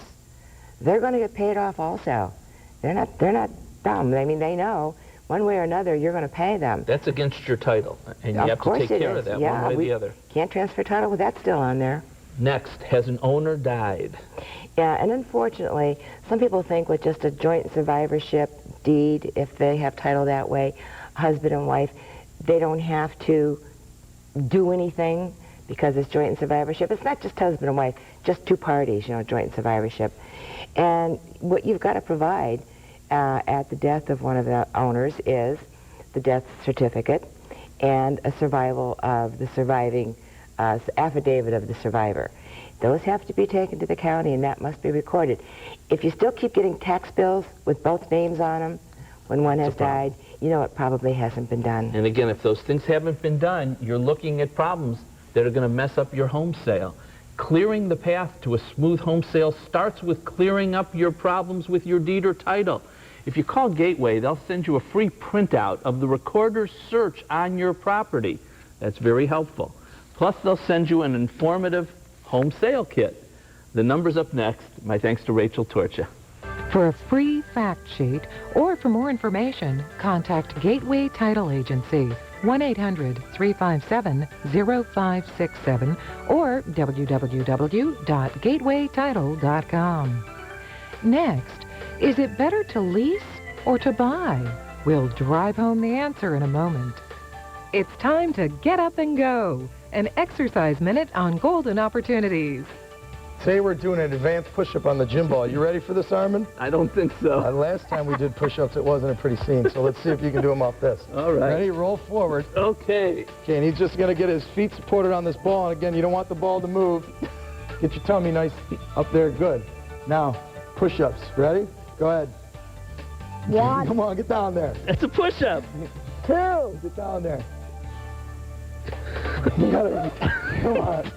they're going to get paid off also. They're not dumb. I mean, they know one way or another you're going to pay them. That's against your title, and you have to take care of that one way or the other. Can't transfer title with that still on there. Next, has an owner died? Yeah, and unfortunately, some people think with just a joint survivorship deed, if they have title that way, husband and wife, they don't have to do anything because it's joint survivorship. It's not just husband and wife, just two parties, you know, joint survivorship. And what you've got to provide at the death of one of the owners is the death certificate and a survival of the surviving affidavit of the survivor. Those have to be taken to the county, and that must be recorded. If you still keep getting tax bills with both names on them when one has died, you know it probably hasn't been done. And again, if those things haven't been done, you're looking at problems that are going to mess up your home sale. Clearing the path to a smooth home sale starts with clearing up your problems with your deed or title. If you call Gateway, they'll send you a free printout of the recorder's search on your property. That's very helpful. Plus, they'll send you an informative home sale kit. The number's up next. My thanks to Rachel Torcha. For a free fact sheet or for more information, contact Gateway Title Agency, 1-800-357-0567 or www.gatewaytitle.com. Next, is it better to lease or to buy? We'll drive home the answer in a moment. It's time to get up and go. An exercise minute on golden opportunities. Today we're doing an advanced push-up on the gym ball. You ready for this, Armin? I don't think so. Last time we did push-ups, it wasn't a pretty scene, so let's see if you can do them off this. All right. Ready? Roll forward. Okay. Okay, and he's just going to get his feet supported on this ball, and again, you don't want the ball to move. Get your tummy nice up there. Good. Now, push-ups. Ready? Go ahead. One. Come on, get down there. It's a push-up. Two. Get down there. You gotta, come on.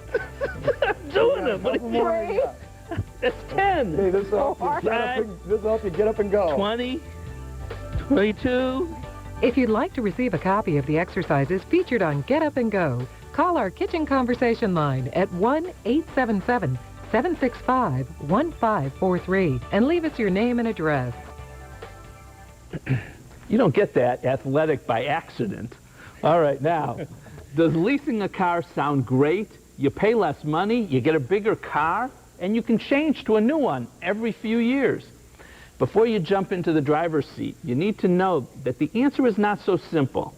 I'm doing it. What are you? That's 10. Okay, this will help you get up and go. 20, 22. If you'd like to receive a copy of the exercises featured on Get Up and Go, call our kitchen conversation line at 1-877-765-1543 and leave us your name and address. You don't get that athletic by accident. All right, now, does leasing a car sound great? You pay less money, you get a bigger car, and you can change to a new one every few years. Before you jump into the driver's seat, you need to know that the answer is not so simple.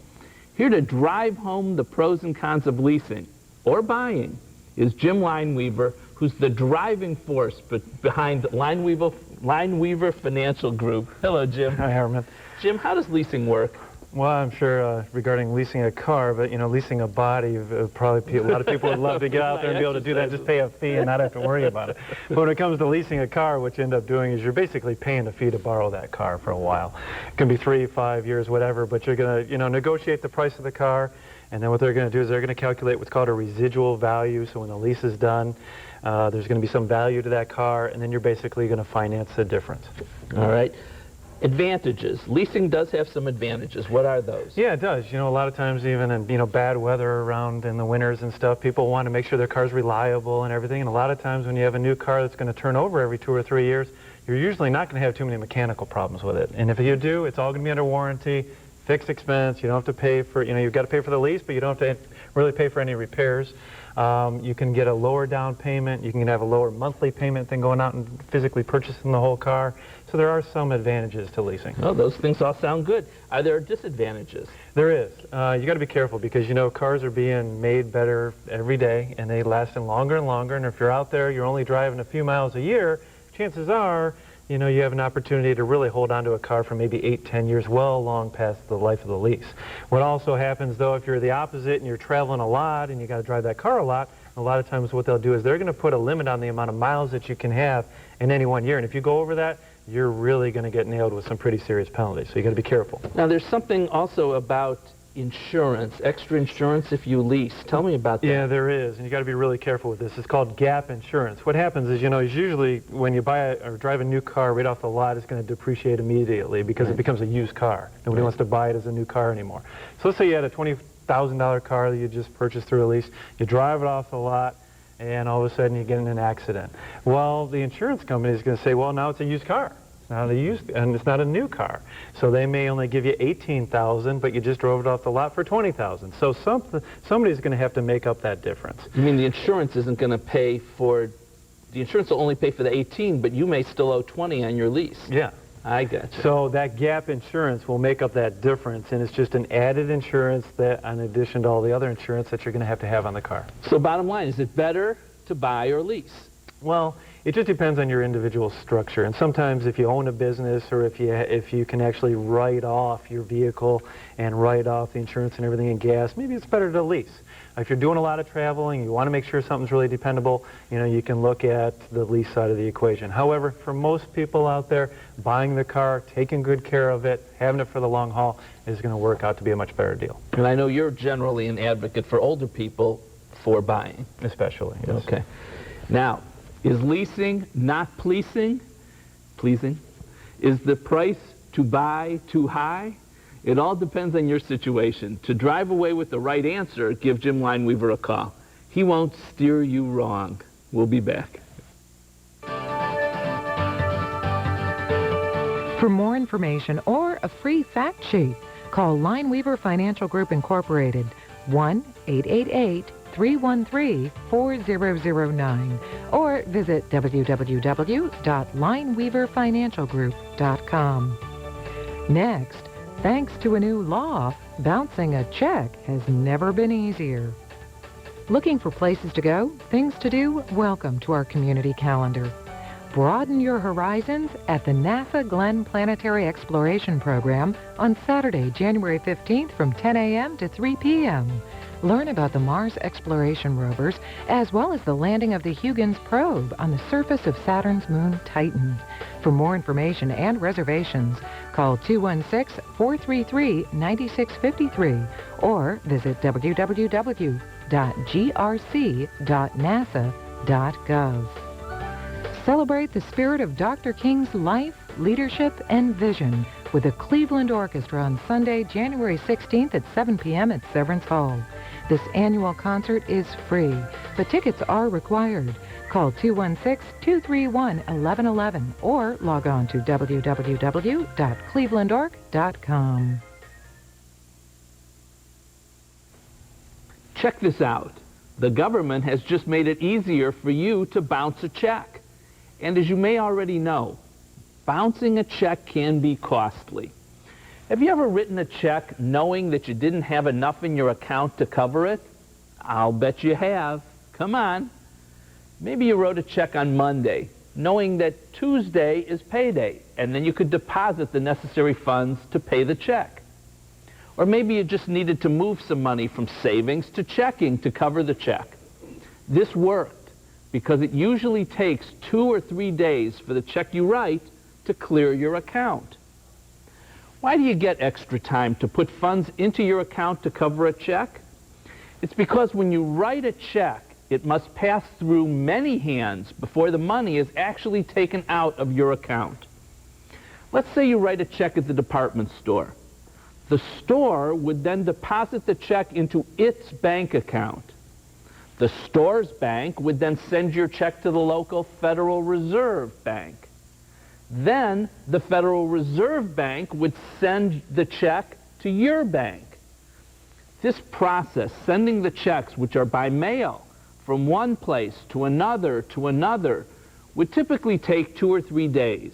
Here to drive home the pros and cons of leasing or buying is Jim Lineweaver, who's the driving force behind Lineweaver Financial Group. Hello, Jim. Hi, Herman. Jim, how does leasing work? Well, I'm sure regarding leasing a car, but, you know, leasing a body, probably a lot of people would love to get out there and be able to do that, just pay a fee and not have to worry about it. But when it comes to leasing a car, what you end up doing is you're basically paying a fee to borrow that car for a while. It can be 3, 5 years, whatever, but you're going to, you know, negotiate the price of the car, and then what they're going to do is they're going to calculate what's called a residual value. So when the lease is done, there's going to be some value to that car, and then you're basically going to finance the difference. All right. Advantages. Leasing does have some advantages. What are those? Yeah, it does. You know, a lot of times even in, you know, bad weather around in the winters and stuff, people want to make sure their car's reliable and everything. And a lot of times when you have a new car that's going to turn over every 2 or 3 years, you're usually not going to have too many mechanical problems with it. And if you do, it's all going to be under warranty, fixed expense. You don't have to pay for, you know, you've got to pay for the lease, but you don't have to really pay for any repairs. You can get a lower down payment. You can have a lower monthly payment than going out and physically purchasing the whole car. So there are some advantages to leasing. Oh, those things all sound good. Are there disadvantages? There is. You got to be careful because, you know, cars are being made better every day and they last longer and longer. And if you're out there, you're only driving a few miles a year, chances are, you know, you have an opportunity to really hold on to a car for maybe 8, 10 years, well long past the life of the lease. What also happens, though, if you're the opposite and you're traveling a lot and you got to drive that car a lot of times what they'll do is they're going to put a limit on the amount of miles that you can have in any one year. And if you go over that, you're really going to get nailed with some pretty serious penalties. So you got to be careful. Now, there's something also about insurance, extra insurance if you lease. Tell me about that. Yeah, there is, and you got to be really careful with this. It's called gap insurance. What happens is, you know, is usually when you buy or drive a new car right off the lot, it's going to depreciate immediately because it becomes a used car. Nobody wants to buy it as a new car anymore. So let's say you had a $20,000 car that you just purchased through a lease. You drive it off the lot, and all of a sudden you get in an accident. Well, the insurance company is going to say, well, now it's a used car. And it's not a new car. So they may only give you $18,000, but you just drove it off the lot for $20,000. So somebody's going to have to make up that difference. You mean the insurance isn't going to pay for, the insurance will only pay for the 18, but you may still owe 20 on your lease. Yeah. I got you. So that gap insurance will make up that difference, and it's just an added insurance that, in addition to all the other insurance that you're going to have on the car. So bottom line, is it better to buy or lease? Well, it just depends on your individual structure. And sometimes if you own a business or if you can actually write off your vehicle and write off the insurance and everything and gas, maybe it's better to lease. If you're doing a lot of traveling, you want to make sure something's really dependable, you know, you can look at the lease side of the equation. However, for most people out there, buying the car, taking good care of it, having it for the long haul is going to work out to be a much better deal. And I know you're generally an advocate for older people for buying. Especially, yes. Okay. Now, is leasing not pleasing? Is the price to buy too high? It all depends on your situation. To drive away with the right answer, give Jim Lineweaver a call. He won't steer you wrong. We'll be back. For more information or a free fact sheet, call Lineweaver Financial Group Incorporated, 1-888-313-4009, or visit www.lineweaverfinancialgroup.com. Next, thanks to a new law, bouncing a check has never been easier. Looking for places to go, things to do? Welcome to our community calendar. Broaden your horizons at the NASA Glenn Planetary Exploration Program on Saturday, January 15th from 10 a.m. to 3 p.m. Learn about the Mars exploration rovers, as well as the landing of the Huygens probe on the surface of Saturn's moon Titan. For more information and reservations, call 216-433-9653 or visit www.grc.nasa.gov. Celebrate the spirit of Dr. King's life, leadership, and vision with the Cleveland Orchestra on Sunday, January 16th at 7 p.m. at Severance Hall. This annual concert is free, but tickets are required. Call 216-231-1111 or log on to www.clevelandorg.com. Check this out. The government has just made it easier for you to bounce a check. And as you may already know, bouncing a check can be costly. Have you ever written a check knowing that you didn't have enough in your account to cover it? I'll bet you have. Come on. Maybe you wrote a check on Monday, knowing that Tuesday is payday, and then you could deposit the necessary funds to pay the check. Or maybe you just needed to move some money from savings to checking to cover the check. This worked because it usually takes 2 or 3 days for the check you write to clear your account. Why do you get extra time to put funds into your account to cover a check? It's because when you write a check, it must pass through many hands before the money is actually taken out of your account. Let's say you write a check at the department store. The store would then deposit the check into its bank account. The store's bank would then send your check to the local Federal Reserve Bank. Then the Federal Reserve Bank would send the check to your bank. This process, sending the checks, which are by mail, from one place to another, would typically take 2 or 3 days.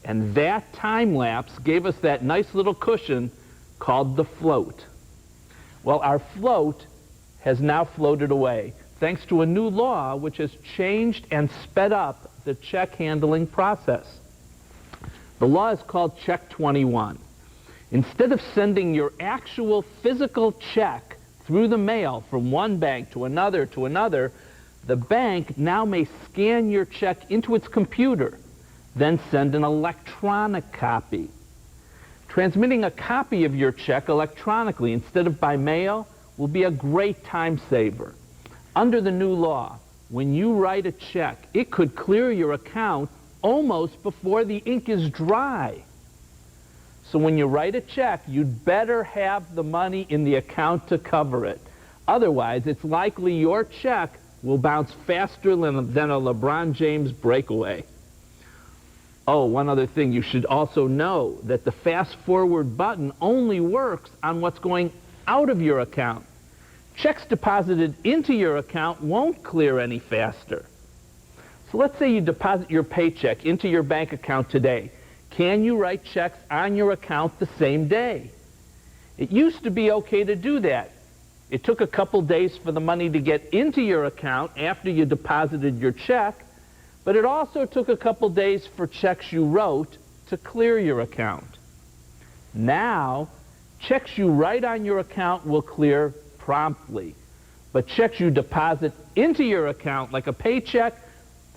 And that time lapse gave us that nice little cushion called the float. Well, our float has now floated away, thanks to a new law which has changed and sped up the check handling process. The law is called Check 21. Instead of sending your actual physical check through the mail from one bank to another, the bank now may scan your check into its computer, then send an electronic copy. Transmitting a copy of your check electronically instead of by mail will be a great time saver. Under the new law, when you write a check, it could clear your account almost before the ink is dry. So when you write a check, you'd better have the money in the account to cover it. Otherwise, it's likely your check will bounce faster than a LeBron James breakaway. Oh, one other thing, you should also know that the fast forward button only works on what's going out of your account. Checks deposited into your account won't clear any faster. So let's say you deposit your paycheck into your bank account today. Can you write checks on your account the same day? It used to be okay to do that. It took a couple days for the money to get into your account after you deposited your check, but it also took a couple days for checks you wrote to clear your account. Now, checks you write on your account will clear promptly, but checks you deposit into your account, like a paycheck,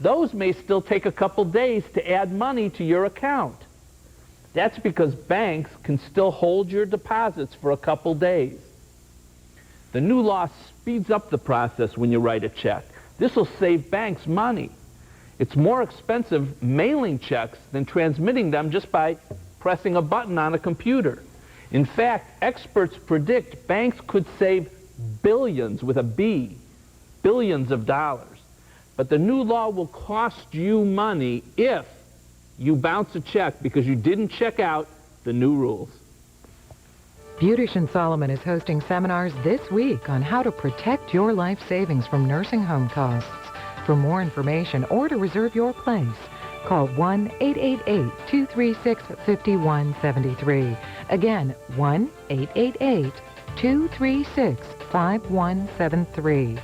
those may still take a couple days to add money to your account. That's because banks can still hold your deposits for a couple days. The new law speeds up the process when you write a check. This will save banks money. It's more expensive mailing checks than transmitting them just by pressing a button on a computer. In fact, experts predict banks could save billions, with a B, billions of dollars. But the new law will cost you money if you bounce a check because you didn't check out the new rules. Beautician Solomon is hosting seminars this week on how to protect your life savings from nursing home costs. For more information or to reserve your place, call 1-888-236-5173. Again, 1-888-236-5173.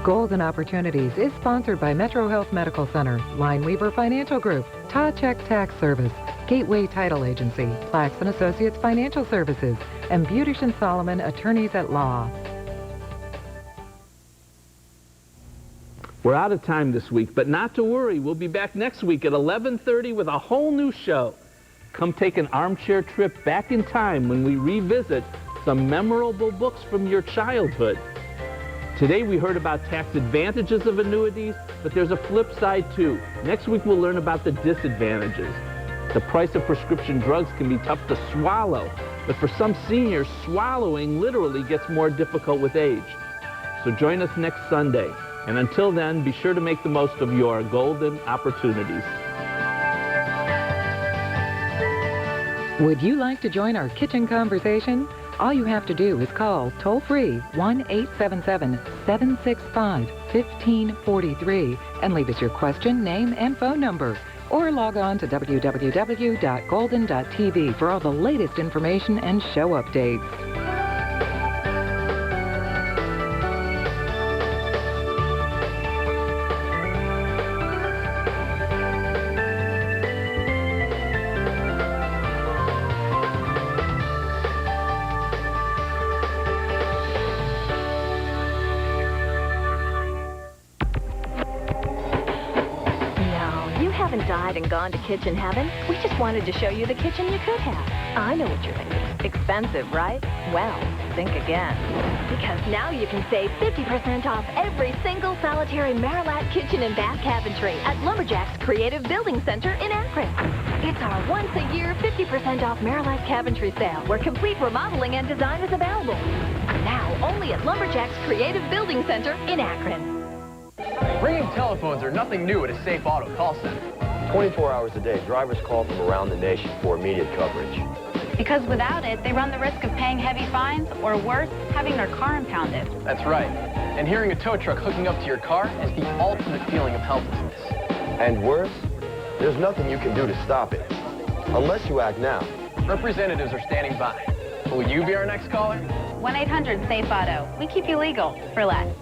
Golden Opportunities is sponsored by Metro Health Medical Center, Lineweaver Financial Group, Ta-Check Tax Service, Gateway Title Agency, Plax & Associates Financial Services, and Beautician Solomon Attorneys at Law. We're out of time this week, but not to worry. We'll be back next week at 11:30 with a whole new show. Come take an armchair trip back in time when we revisit some memorable books from your childhood. Today we heard about tax advantages of annuities, but there's a flip side too. Next week we'll learn about the disadvantages. The price of prescription drugs can be tough to swallow, but for some seniors, swallowing literally gets more difficult with age. So join us next Sunday. And until then, be sure to make the most of your golden opportunities. Would you like to join our kitchen conversation? All you have to do is call toll-free 1-877-765-1543 and leave us your question, name, and phone number. Or log on to www.golden.tv for all the latest information and show updates. And gone to kitchen heaven? We just wanted to show you the kitchen you could have. I know what you're thinking. Expensive, right? Well, think again. Because now you can save 50% off every single solitary Marilat kitchen and bath cabinetry at Lumberjack's Creative Building Center in Akron. It's our once-a-year 50% off Marilat cabinetry sale where complete remodeling and design is available. Now, only at Lumberjack's Creative Building Center in Akron. Ringing telephones are nothing new at a Safe Auto call center. 24 hours a day, drivers call from around the nation for immediate coverage. Because without it, they run the risk of paying heavy fines, or worse, having their car impounded. That's right. And hearing a tow truck hooking up to your car is the ultimate feeling of helplessness. And worse, there's nothing you can do to stop it. Unless you act now. Representatives are standing by. Will you be our next caller? 1-800-SAFE-AUTO. We keep you legal for less.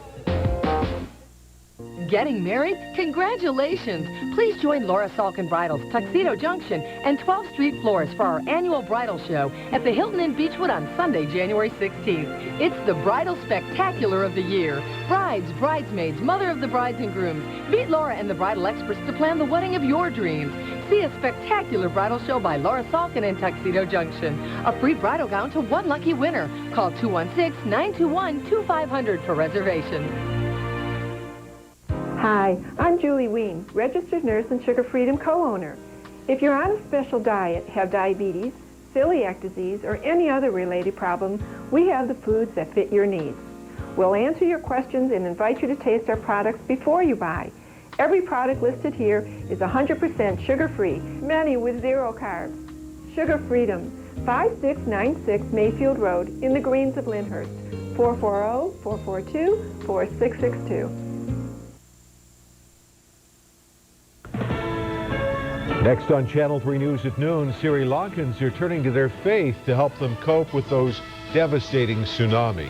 Getting married? Congratulations! Please join Laura Salkin Bridals, Tuxedo Junction, and 12th Street Florist for our annual bridal show at the Hilton in Beechwood on Sunday, January 16th. It's the bridal spectacular of the year. Brides, bridesmaids, mother of the brides and grooms. Meet Laura and the bridal experts to plan the wedding of your dreams. See a spectacular bridal show by Laura Salkin in Tuxedo Junction. A free bridal gown to one lucky winner. Call 216-921-2500 for reservations. Hi, I'm Julie Ween, registered nurse and Sugar Freedom co-owner. If you're on a special diet, have diabetes, celiac disease, or any other related problem, we have the foods that fit your needs. We'll answer your questions and invite you to taste our products before you buy. Every product listed here is 100% sugar-free, many with 0 carbs. Sugar Freedom, 5696 Mayfield Road in the Greens of Lyndhurst, 440-442-4662. Next on Channel 3 News at noon, Sri Lankans are turning to their faith to help them cope with those devastating tsunamis.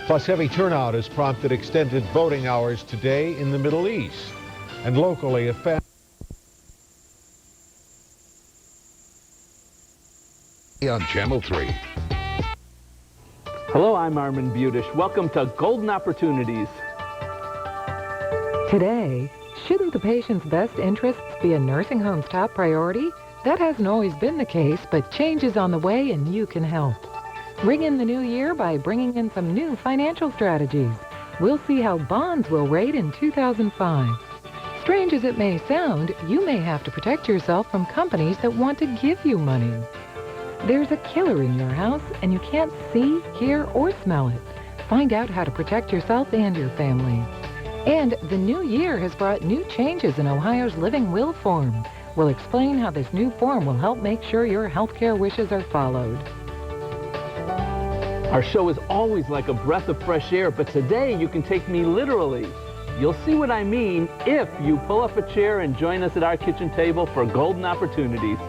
Plus, heavy turnout has prompted extended voting hours today in the Middle East. And locally, a family on Channel 3. Hello, I'm Armin Budish. Welcome to Golden Opportunities. Today, shouldn't the patient's best interests be a nursing home's top priority? That hasn't always been the case, but change is on the way and you can help. Ring in the new year by bringing in some new financial strategies. We'll see how bonds will rate in 2005. Strange as it may sound, you may have to protect yourself from companies that want to give you money. There's a killer in your house and you can't see, hear, or smell it. Find out how to protect yourself and your family. And the new year has brought new changes in Ohio's Living Will form. We'll explain how this new form will help make sure your health care wishes are followed. Our show is always like a breath of fresh air, but today you can take me literally. You'll see what I mean if you pull up a chair and join us at our kitchen table for Golden Opportunities.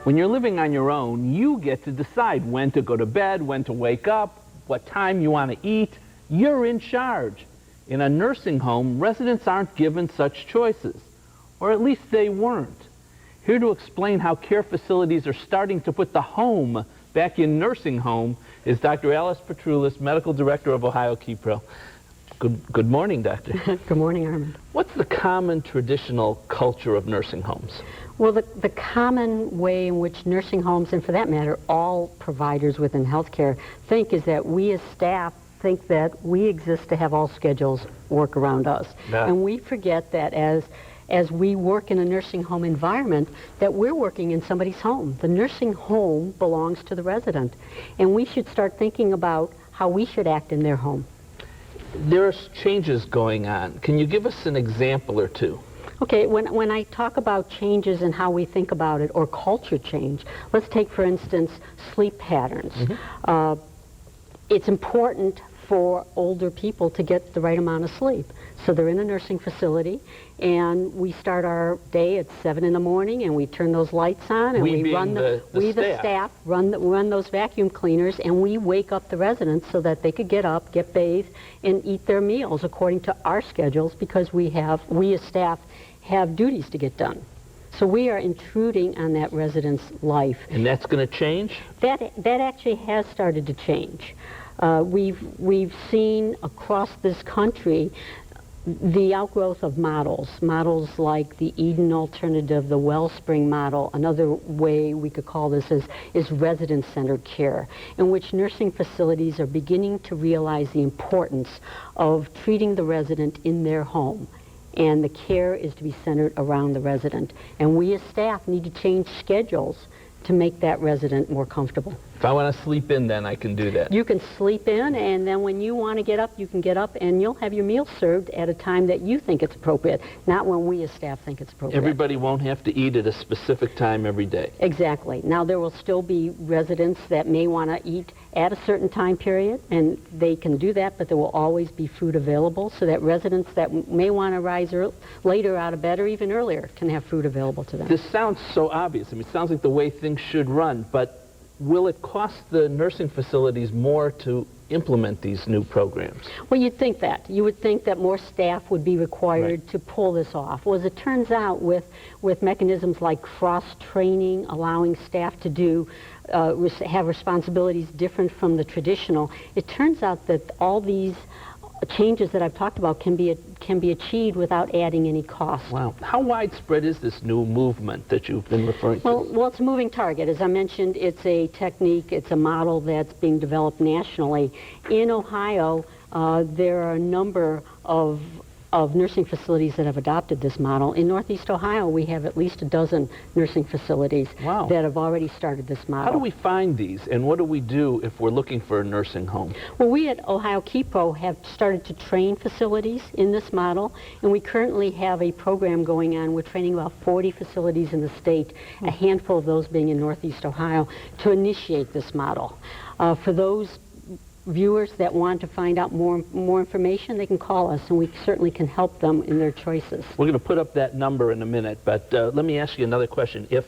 When you're living on your own, you get to decide when to go to bed, when to wake up, what time you want to eat. You're in charge. In a nursing home, residents aren't given such choices, or at least they weren't. Here to explain how care facilities are starting to put the home back in nursing home is Dr. Alice Petroulis, Medical Director of Ohio KeyPro. Good morning, Doctor. Good morning, Armin. What's the common traditional culture of nursing homes? Well, the common way in which nursing homes, and for that matter, all providers within healthcare, think is that we as staff think that we exist to have all schedules work around us. Yeah. And we forget that as we work in a nursing home environment, that we're working in somebody's home. The nursing home belongs to the resident, and we should start thinking about how we should act in their home. There are changes going on. Can you give us an example or two? Okay, when I talk about changes in how we think about it, or culture change, let's take, for instance, sleep patterns. Mm-hmm. It's important for older people to get the right amount of sleep. So they're in a nursing facility, and we start our day at 7 in the morning, and we turn those lights on, and we run the staff run those vacuum cleaners, and we wake up the residents so that they could get up, get bathed, and eat their meals according to our schedules, because we as staff have duties to get done. So we are intruding on that resident's life. And that's going to change? That actually has started to change. We've seen across this country the outgrowth of models like the Eden alternative, the Wellspring model. Another way we could call this is resident-centered care, in which nursing facilities are beginning to realize the importance of treating the resident in their home. And the care is to be centered around the resident. And we as staff need to change schedules to make that resident more comfortable. If I want to sleep in, then I can do that. You can sleep in, and then when you want to get up, you can get up, and you'll have your meal served at a time that you think it's appropriate, not when we as staff think it's appropriate. Everybody won't have to eat at a specific time every day. Exactly. Now, there will still be residents that may want to eat at a certain time period, and they can do that, but there will always be food available so that residents that may want to rise later out of bed or even earlier can have food available to them. This sounds so obvious. I mean, it sounds like the way things should run, but will it cost the nursing facilities more to implement these new programs? Well, you'd think that. You would think that more staff would be required to pull this off. Well, as it turns out, with mechanisms like cross-training, allowing staff to do have responsibilities different from the traditional, it turns out that all these changes that I've talked about can be achieved without adding any cost. Wow. How widespread is this new movement that you've been referring to? Well, it's a moving target. As I mentioned, it's a technique, it's a model that's being developed nationally. In Ohio, there are a number of nursing facilities that have adopted this model. In Northeast Ohio, we have at least a dozen nursing facilities that have already started this model. How do we find these, and what do we do if we're looking for a nursing home? Well, we at Ohio KeyPro have started to train facilities in this model, and we currently have a program going on. We're training about 40 facilities in the state, a handful of those being in Northeast Ohio, to initiate this model. For those viewers that want to find out more information, they can call us, and we certainly can help them in their choices. We're going to put up that number in a minute, but let me ask you another question. If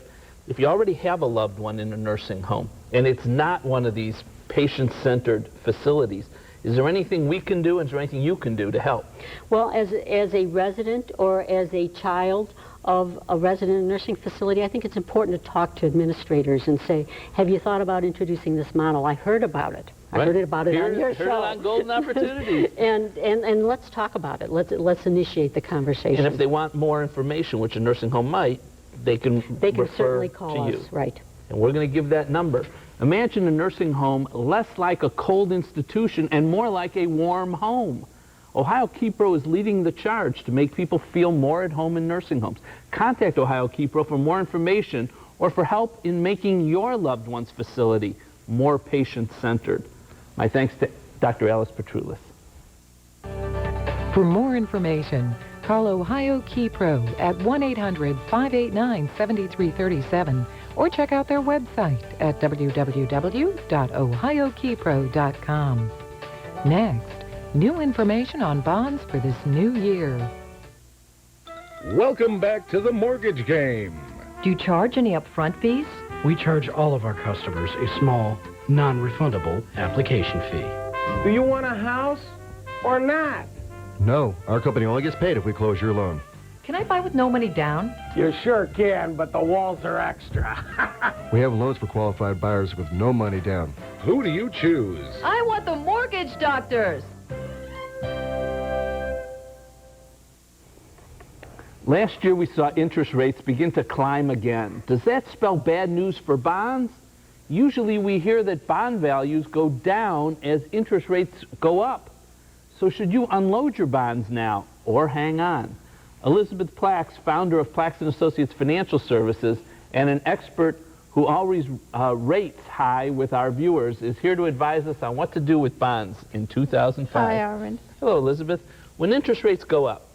you already have a loved one in a nursing home, and it's not one of these patient-centered facilities, is there anything we can do, and is there anything you can do to help? Well, as a resident or as a child of a resident in a nursing facility, I think it's important to talk to administrators and say, have you thought about introducing this model? I heard about it. I heard about it on your show. Heard it on Golden Opportunities. and let's talk about it. Let's initiate the conversation. And if they want more information, which a nursing home might, they can certainly call us. Right. And we're going to give that number. Imagine a nursing home less like a cold institution and more like a warm home. Ohio KeyPro is leading the charge to make people feel more at home in nursing homes. Contact Ohio KeyPro for more information or for help in making your loved one's facility more patient-centered. My thanks to Dr. Alice Petroulis. For more information, call Ohio KeyPro at 1-800-589-7337 or check out their website at www.ohiokeypro.com. Next, new information on bonds for this new year. Welcome back to the mortgage game. Do you charge any upfront fees? We charge all of our customers a small, non-refundable application fee. Do you want a house or not? No, our company only gets paid if we close your loan. Can I buy with no money down? You sure can, but the walls are extra. We have loans for qualified buyers with no money down. Who do you choose? I want the mortgage doctors. Last year we saw interest rates begin to climb again. Does that spell bad news for bonds? Usually we hear that bond values go down as interest rates go up. So should you unload your bonds now or hang on? Elizabeth Plax, founder of Plax & Associates Financial Services and an expert who always rates high with our viewers, is here to advise us on what to do with bonds in 2005. Hi, Arvind. Hello, Elizabeth. When interest rates go up,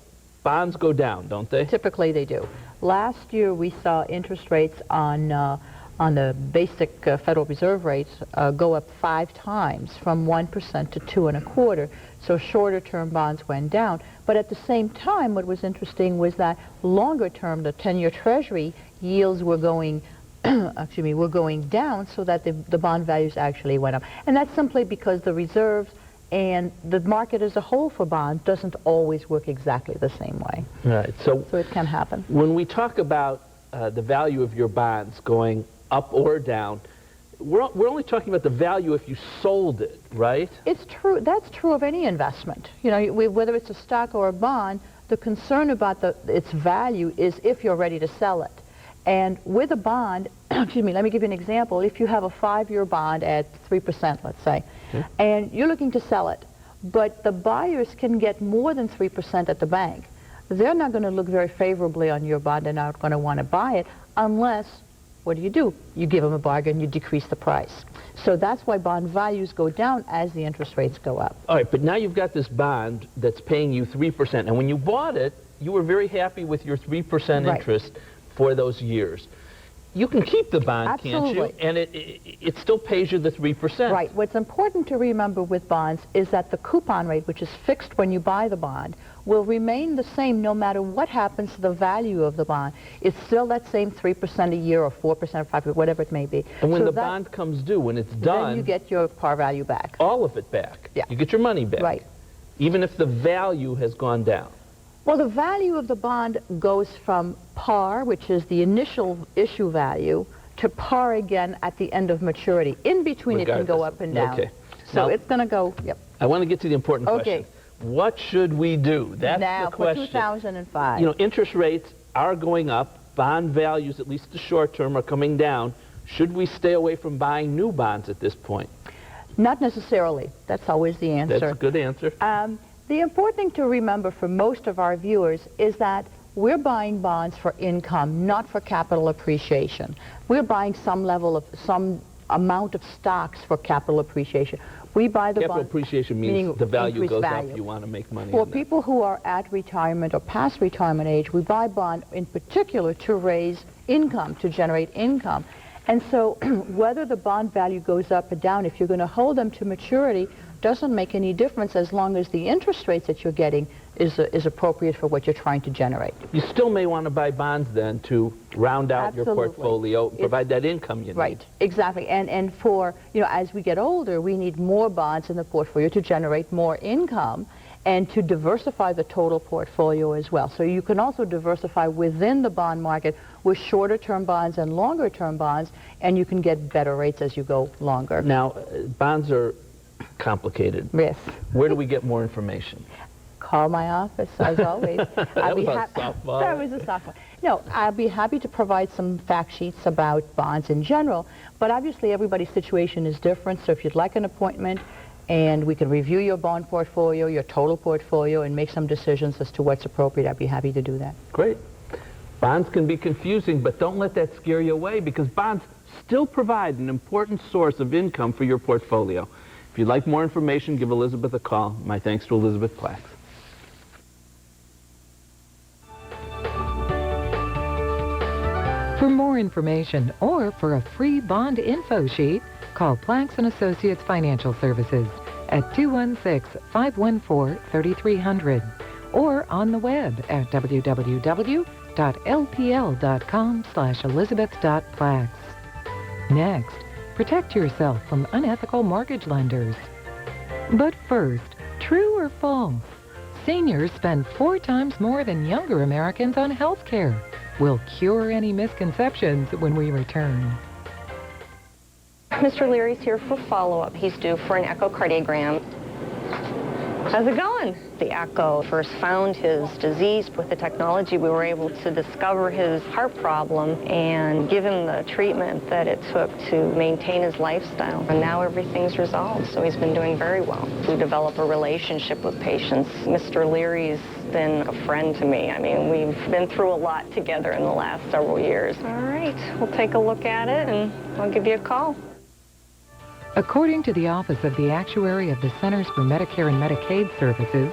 bonds go down, don't they? Typically they do. Last year we saw interest rates on the basic Federal Reserve rates go up 5 times, from 1% to 2.25%. So shorter term bonds went down. But at the same time, what was interesting was that longer term, the 10-year Treasury yields were going were going down, so that the bond values actually went up. And that's simply because the reserves and the market as a whole for bonds doesn't always work exactly the same way. Right. So it can happen. When we talk about the value of your bonds going up or down, we're only talking about the value if you sold it, right? It's true. That's true of any investment. You know, whether it's a stock or a bond, the concern about its value is if you're ready to sell it. And with a bond, excuse me, let me give you an example. If you have a 5-year bond at 3%, let's say, and you're looking to sell it, but the buyers can get more than 3% at the bank, they're not going to look very favorably on your bond. They're not going to want to buy it unless, what do? You give them a bargain, you decrease the price. So that's why bond values go down as the interest rates go up. All right, but now you've got this bond that's paying you 3%. And when you bought it, you were very happy with your 3% interest for those years. you can keep the bond, Absolutely. can't you? And it still pays you the 3%. Right. What's important to remember with bonds is that the coupon rate, which is fixed when you buy the bond, will remain the same no matter what happens to the value of the bond. It's still that same 3% a year or 4% or 5%, whatever it may be. And when the bond comes due, when it's done, then you get your par value back. All of it back. Yeah. You get your money back. Right. Even if the value has gone down. Well, the value of the bond goes from par, which is the initial issue value, to par again at the end of maturity. In between, it can go up and down. Okay. So now, it's going to go, yep. I want to get to the important Okay. question. What should we do? That's now, the question. for 2005. You know, interest rates are going up. Bond values, at least the short term, are coming down. Should we stay away from buying new bonds at this point? Not necessarily. That's always the answer. That's a good answer. The important thing to remember for most of our viewers is that we're buying bonds for income, not for capital appreciation. We're buying some amount of stocks for capital appreciation. We buy the Capital bond, appreciation means the value goes value. up. You want to make money. For on that. people who are at retirement or past retirement age, we buy bond in particular to raise income, to generate income. And so whether the bond value goes up or down, if you're going to hold them to maturity, doesn't make any difference as long as the interest rates that you're getting is appropriate for what you're trying to generate. You still may want to buy bonds then to round out your portfolio, provide that income you need. Right, exactly. And for, you know, as we get older, we need more bonds in the portfolio to generate more income and to diversify the total portfolio as well. So you can also diversify within the bond market with shorter term bonds and longer term bonds, and you can get better rates as you go longer. Now, bonds are complicated. Yes. Where do we get more information? Call my office, as always. That was a softball. That was a softball. No, I'll be happy to provide some fact sheets about bonds in general, but obviously everybody's situation is different, so if you'd like an appointment and we can review your bond portfolio, your total portfolio, and make some decisions as to what's appropriate, I'd be happy to do that. Great. Bonds can be confusing, but don't let that scare you away because bonds still provide an important source of income for your portfolio. If you'd like more information, give Elizabeth a call. My thanks to Elizabeth Plax. For more information or for a free bond info sheet, call Plax & Associates Financial Services at 216-514-3300 or on the web at www.lpl.com/elizabeth.plax. Next, protect yourself from unethical mortgage lenders. But first, true or false? Seniors spend 4 times more than younger Americans on health care. We'll cure any misconceptions when we return. Mr. Leary's here for follow-up. He's due for an echocardiogram. How's it going? The echo first found his disease. With the technology, we were able to discover his heart problem and give him the treatment that it took to maintain his lifestyle. And now everything's resolved, so he's been doing very well. We develop a relationship with patients. Mr. Leary's been a friend to me. I mean, we've been through a lot together in the last several years. All right, we'll take a look at it, and I'll give you a call. According to the Office of the Actuary of the Centers for Medicare and Medicaid Services,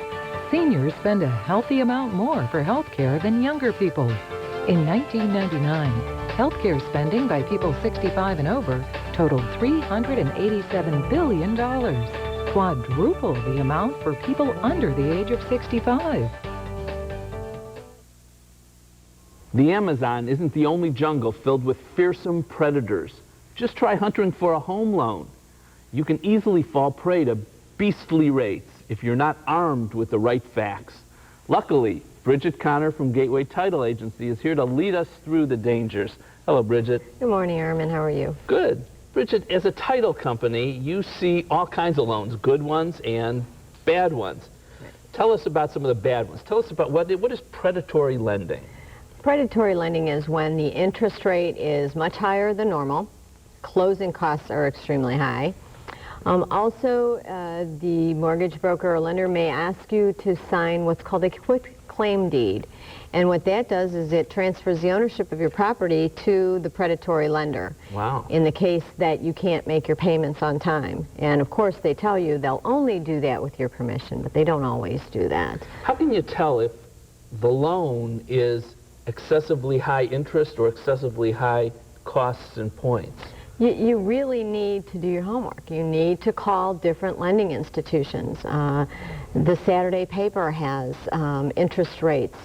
seniors spend a healthy amount more for health care than younger people. In 1999, health care spending by people 65 and over totaled $387 billion, quadruple the amount for people under the age of 65. The Amazon isn't the only jungle filled with fearsome predators. Just try hunting for a home loan. You can easily fall prey to beastly rates if you're not armed with the right facts. Luckily, Bridget Connor from Gateway Title Agency is here to lead us through the dangers. Hello, Bridget. Good morning, Armin. How are you? Good. Bridget, as a title company, you see all kinds of loans, good ones and bad ones. Tell us about some of the bad ones. Tell us about what is predatory lending? Predatory lending is when the interest rate is much higher than normal, closing costs are extremely high. Also, the mortgage broker or lender may ask you to sign what's called a quit claim deed. And what that does is it transfers the ownership of your property to the predatory lender. Wow. In the case that you can't make your payments on time. And of course, they tell you they'll only do that with your permission, but they don't always do that. How can you tell if the loan is excessively high interest or excessively high costs and points? You really need to do your homework. You need to call different lending institutions. The Saturday paper has interest rates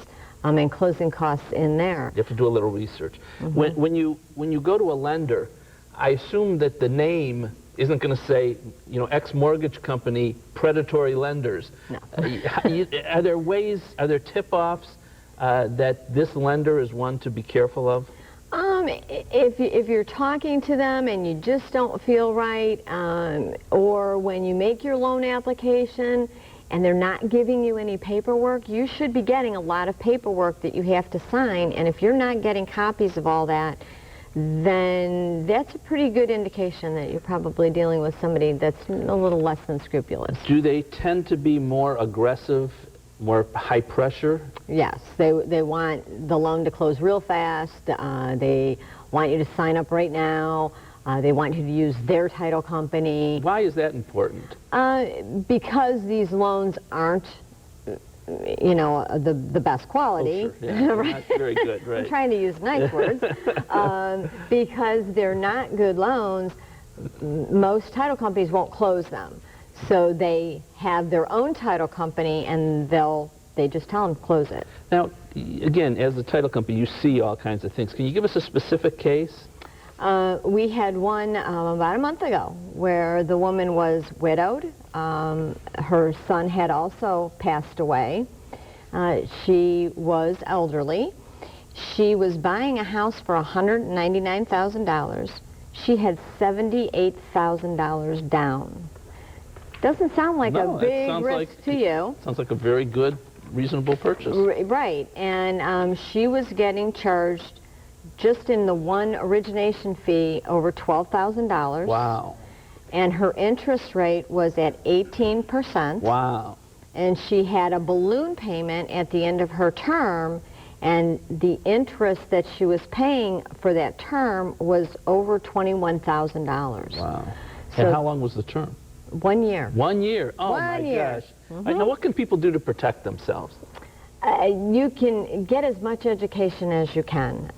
and closing costs in there. You have to do a little research. When you go to a lender, I assume that the name isn't going to say, you know, ex-mortgage company, predatory lenders. No. Are there ways, are there tip-offs that this lender is one to be careful of? If you're talking to them and you just don't feel right, or when you make your loan application and they're not giving you any paperwork, you should be getting a lot of paperwork that you have to sign, and if you're not getting copies of all that, then that's a pretty good indication that you're probably dealing with somebody that's a little less than scrupulous. Do they tend to be more aggressive, more high pressure? Yes, they want the loan to close real fast. They want you to sign up right now. They want you to use their title company. Why is that important? Because these loans aren't, you know, the best quality. Oh, sure. Yeah, right? Not very good, right. I'm trying to use nice words. Because they're not good loans, most title companies won't close them. So they have their own title company, and they just tell them to close it. Now, again, as a title company, you see all kinds of things. Can you give us a specific case? We had one about a month ago where the woman was widowed. Her son had also passed away. She was elderly. She was buying a house for $199,000. She had $78,000 down. Doesn't sound like a big risk to you. Sounds like a very good, reasonable purchase. Right, and she was getting charged just in the one origination fee over $12,000. Wow. And her interest rate was at 18%. Wow. And she had a balloon payment at the end of her term, and the interest that she was paying for that term was over $21,000. Wow. So And how long was the term? 1 year. 1 year? Oh, my gosh. All right, now, what can people do to protect themselves? You can get as much education as you can.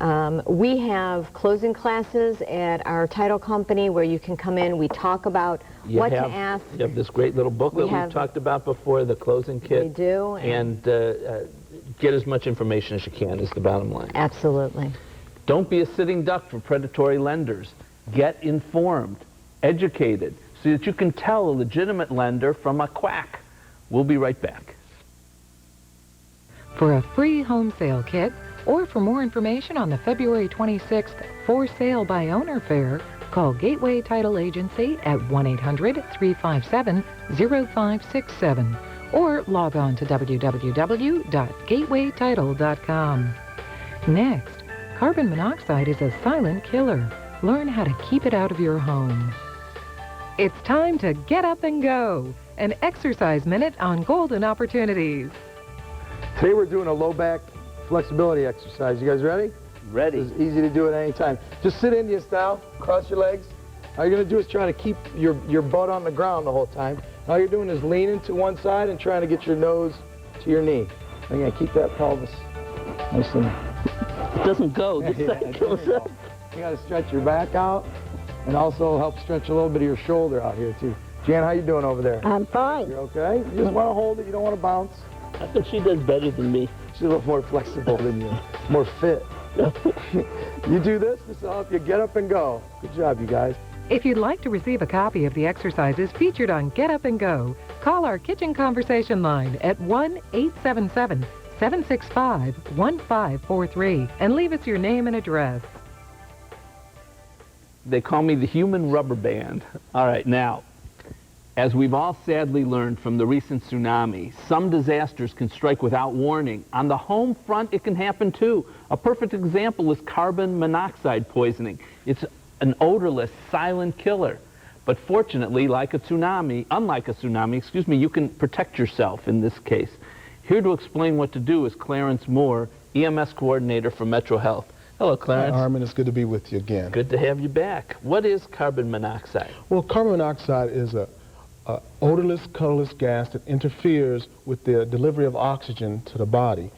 We have closing classes at our title company where you can come in. We talk about what to ask. You have this great little booklet we've talked about before, the closing kit. We do. And get as much information as you can is the bottom line. Absolutely. Don't be a sitting duck for predatory lenders. Get informed, educated, so that you can tell a legitimate lender from a quack. We'll be right back. For a free home sale kit, or for more information on the February 26th For Sale by Owner Fair, call Gateway Title Agency at 1-800-357-0567 or log on to www.gatewaytitle.com. Next, carbon monoxide is a silent killer. Learn how to keep it out of your home. It's time to get up and go. An exercise minute on golden opportunities. Today we're doing a low back flexibility exercise. You guys ready? Ready. It's easy to do at any time. Just sit Indian style, cross your legs. All you're going to do is try to keep your butt on the ground the whole time. All you're doing is leaning to one side and trying to get your nose to your knee. Again, keep that pelvis nice and... It doesn't go. This side goes up. You got to stretch your back out and also help stretch a little bit of your shoulder out here too. Jan, how you doing over there? I'm fine. You're okay? You just want to hold it. You don't want to bounce. I think she does better than me. She's a little more flexible than you, more fit. You do this will help you get up and go. Good job, you guys. If you'd like to receive a copy of the exercises featured on Get Up and Go, call our kitchen conversation line at 1-877-765-1543 and leave us your name and address. They call me the human rubber band. All right, now, as we've all sadly learned from the recent tsunami, some disasters can strike without warning. On the home front, it can happen too. A perfect example is carbon monoxide poisoning. It's an odorless, silent killer. But fortunately, unlike a tsunami, you can protect yourself in this case. Here to explain what to do is Clarence Moore, EMS coordinator for Metro Health. Hello, Clarence. Hi, Armin. It's good to be with you again. Good to have you back. What is carbon monoxide? Well, carbon monoxide is a odorless, colorless gas that interferes with the delivery of oxygen to the body.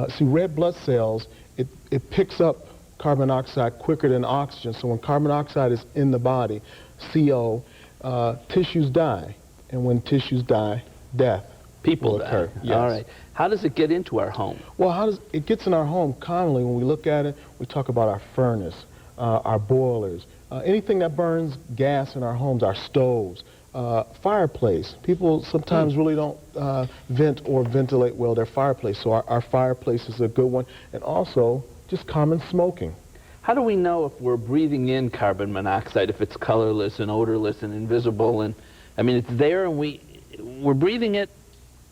See, red blood cells, it picks up carbon dioxide quicker than oxygen. So when carbon dioxide is in the body, CO, tissues die. And when tissues die, death People will die. occur. Yes. All right. How does it get into our home? Well, it gets in our home commonly. When we look at it, we talk about our furnace, our boilers, anything that burns gas in our homes, our stoves, fireplace. People sometimes really don't vent or ventilate well their fireplace, so our fireplace is a good one. And also, just common smoking. How do we know if we're breathing in carbon monoxide, if it's colorless and odorless and invisible? And I mean, it's there and we're breathing it,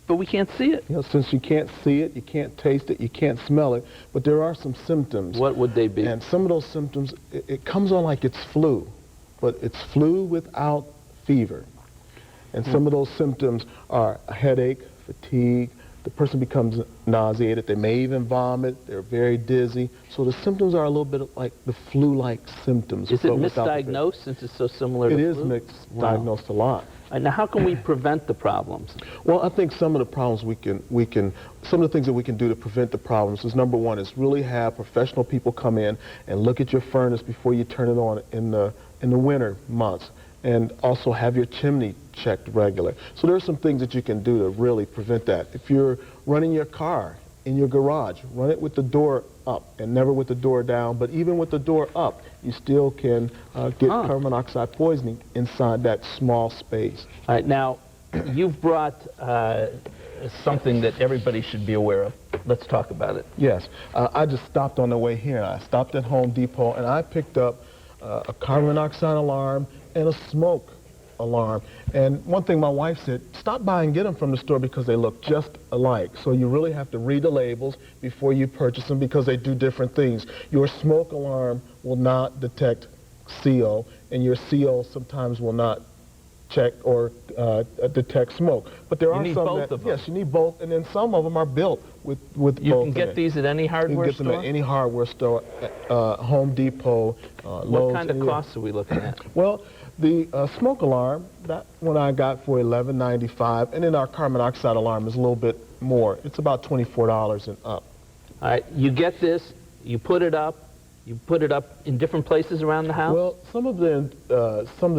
but we can't see it. You know, since you can't see it, you can't taste it, you can't smell it, but there are some symptoms. What would they be? And some of those symptoms, it comes on like it's flu, but it's flu without fever. And some of those symptoms are a headache, fatigue, the person becomes nauseated, they may even vomit, they're very dizzy. So the symptoms are a little bit like the flu-like symptoms. Is it misdiagnosed since it's so similar to flu? It is misdiagnosed a lot. Now, how can we prevent the problems? Well, I think some of the problems some of the things that we can do to prevent the problems is, number one, is really have professional people come in and look at your furnace before you turn it on in the winter months, and also have your chimney checked regular. So there are some things that you can do to really prevent that. If you're running your car in your garage, run it with the door up and never with the door down, but even with the door up, you still can get carbon monoxide poisoning inside that small space. All right, now, you've brought something that everybody should be aware of. Let's talk about it. Yes, I just stopped on the way here. I stopped at Home Depot and I picked up a carbon monoxide alarm and a smoke alarm. And one thing my wife said, stop by and get them from the store because they look just alike. So you really have to read the labels before you purchase them because they do different things. Your smoke alarm will not detect CO, and your CO sometimes will not check or detect smoke. But there are some that, yes, you need both, and then some of them are built with both. You can get these at any hardware store? You can get them at any hardware store, Home Depot, Lowe's. What kind of costs are we looking at? Well, the smoke alarm, that one I got for $11.95, and then our carbon monoxide alarm is a little bit more. It's about $24 and up. All right, you get this, you put it up in different places around the house? Well, some of the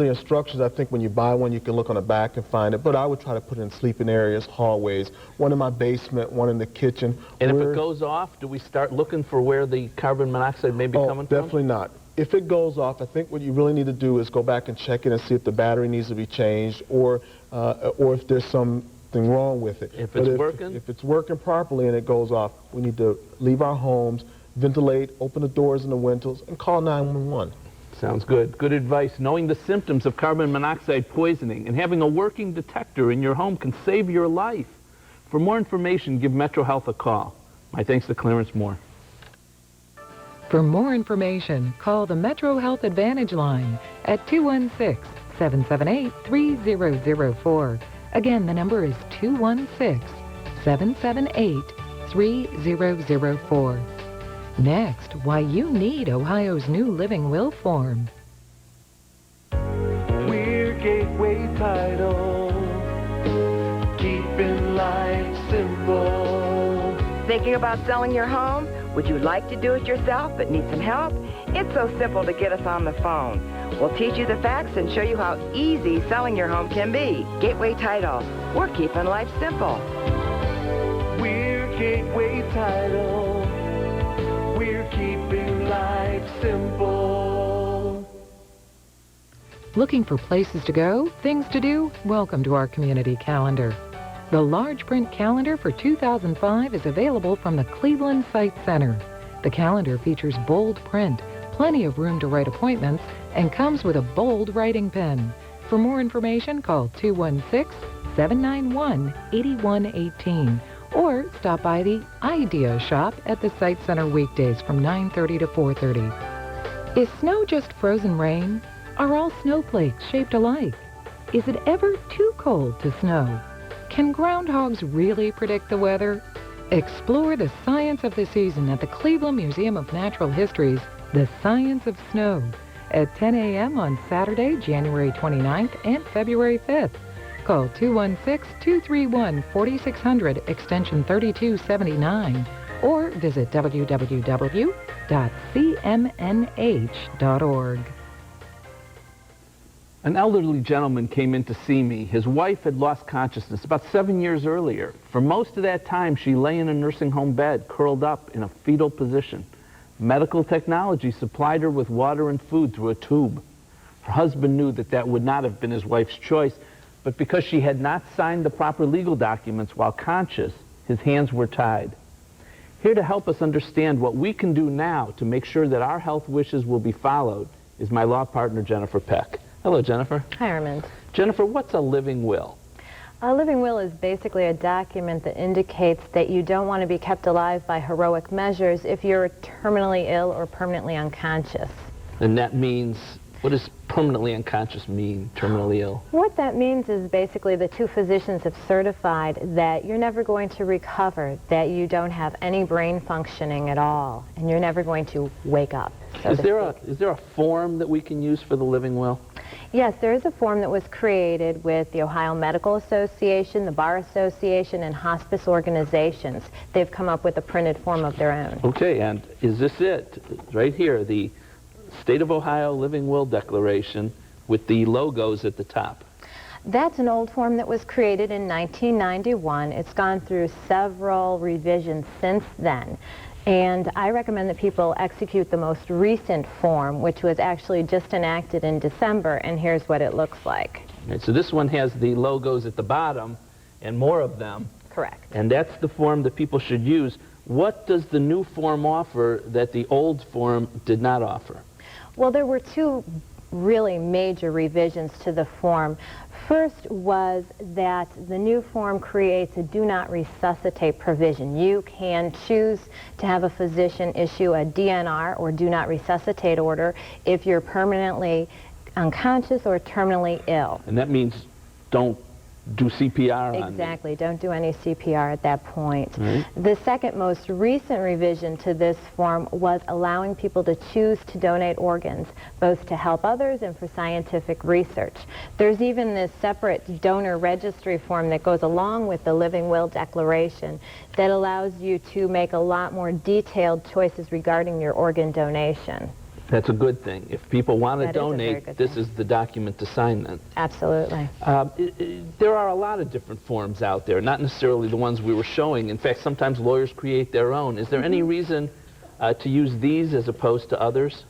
instructions, I think when you buy one, you can look on the back and find it, but I would try to put it in sleeping areas, hallways, one in my basement, one in the kitchen. And if it goes off, do we start looking for where the carbon monoxide may be coming from? Definitely not. If it goes off, I think what you really need to do is go back and check it and see if the battery needs to be changed or if there's something wrong with it. If it's working? If it's working properly and it goes off, we need to leave our homes, ventilate, open the doors and the windows, and call 911. Sounds good. Good advice. Knowing the symptoms of carbon monoxide poisoning and having a working detector in your home can save your life. For more information, give Metro Health a call. My thanks to Clarence Moore. For more information, call the Metro Health Advantage line at 216-778-3004. Again, the number is 216-778-3004. Next, why you need Ohio's new living will form. We're Gateway Title, keeping life simple. Thinking about selling your home? Would you like to do it yourself but need some help? It's so simple to get us on the phone. We'll teach you the facts and show you how easy selling your home can be. Gateway Title. We're keeping life simple. We're Gateway Title. We're keeping life simple. Looking for places to go, things to do? Welcome to our community calendar. The large print calendar for 2005 is available from the Cleveland Site Center. The calendar features bold print, plenty of room to write appointments, and comes with a bold writing pen. For more information, call 216-791-8118 or stop by the Idea Shop at the Site Center weekdays from 9:30 to 4:30. Is snow just frozen rain? Are all snowflakes shaped alike? Is it ever too cold to snow? Can groundhogs really predict the weather? Explore the science of the season at the Cleveland Museum of Natural History's The Science of Snow at 10 a.m. on Saturday, January 29th and February 5th. Call 216-231-4600, extension 3279, or visit www.cmnh.org. An elderly gentleman came in to see me. His wife had lost consciousness about 7 years earlier. For most of that time, she lay in a nursing home bed, curled up in a fetal position. Medical technology supplied her with water and food through a tube. Her husband knew that that would not have been his wife's choice, but because she had not signed the proper legal documents while conscious, his hands were tied. Here to help us understand what we can do now to make sure that our health wishes will be followed is my law partner, Jennifer Peck. Hello, Jennifer. Hi, Armand. Jennifer, what's a living will? A living will is basically a document that indicates that you don't want to be kept alive by heroic measures if you're terminally ill or permanently unconscious. And that means, what does permanently unconscious mean, terminally ill? What that means is basically the two physicians have certified that you're never going to recover, that you don't have any brain functioning at all, and you're never going to wake up. Is there a form that we can use for the living will? Yes, there is a form that was created with the Ohio Medical Association, the Bar Association, and hospice organizations. They've come up with a printed form of their own. Okay, and is this it? Right here, the State of Ohio Living Will Declaration with the logos at the top. That's an old form that was created in 1991. It's gone through several revisions since then. And I recommend that people execute the most recent form, which was actually just enacted in December, and here's what it looks like. Right, so this one has the logos at the bottom, and more of them. Correct. And that's the form that people should use. What does the new form offer that the old form did not offer? Well, there were two really major revisions to the form. First was that the new form creates a do not resuscitate provision. You can choose to have a physician issue a DNR, or do not resuscitate order, if you're permanently unconscious or terminally ill. And that means don't do CPR on Exactly. Don't do any CPR at that point. Right. The second most recent revision to this form was allowing people to choose to donate organs, both to help others and for scientific research. There's even this separate donor registry form that goes along with the Living Will Declaration that allows you to make a lot more detailed choices regarding your organ donation. That's a good thing. If people want to That is a very donate, good this thing. is the document to sign then. Absolutely. There are a lot of different forms out there, not necessarily the ones we were showing. In fact, sometimes lawyers create their own. Is there any reason to use these as opposed to others?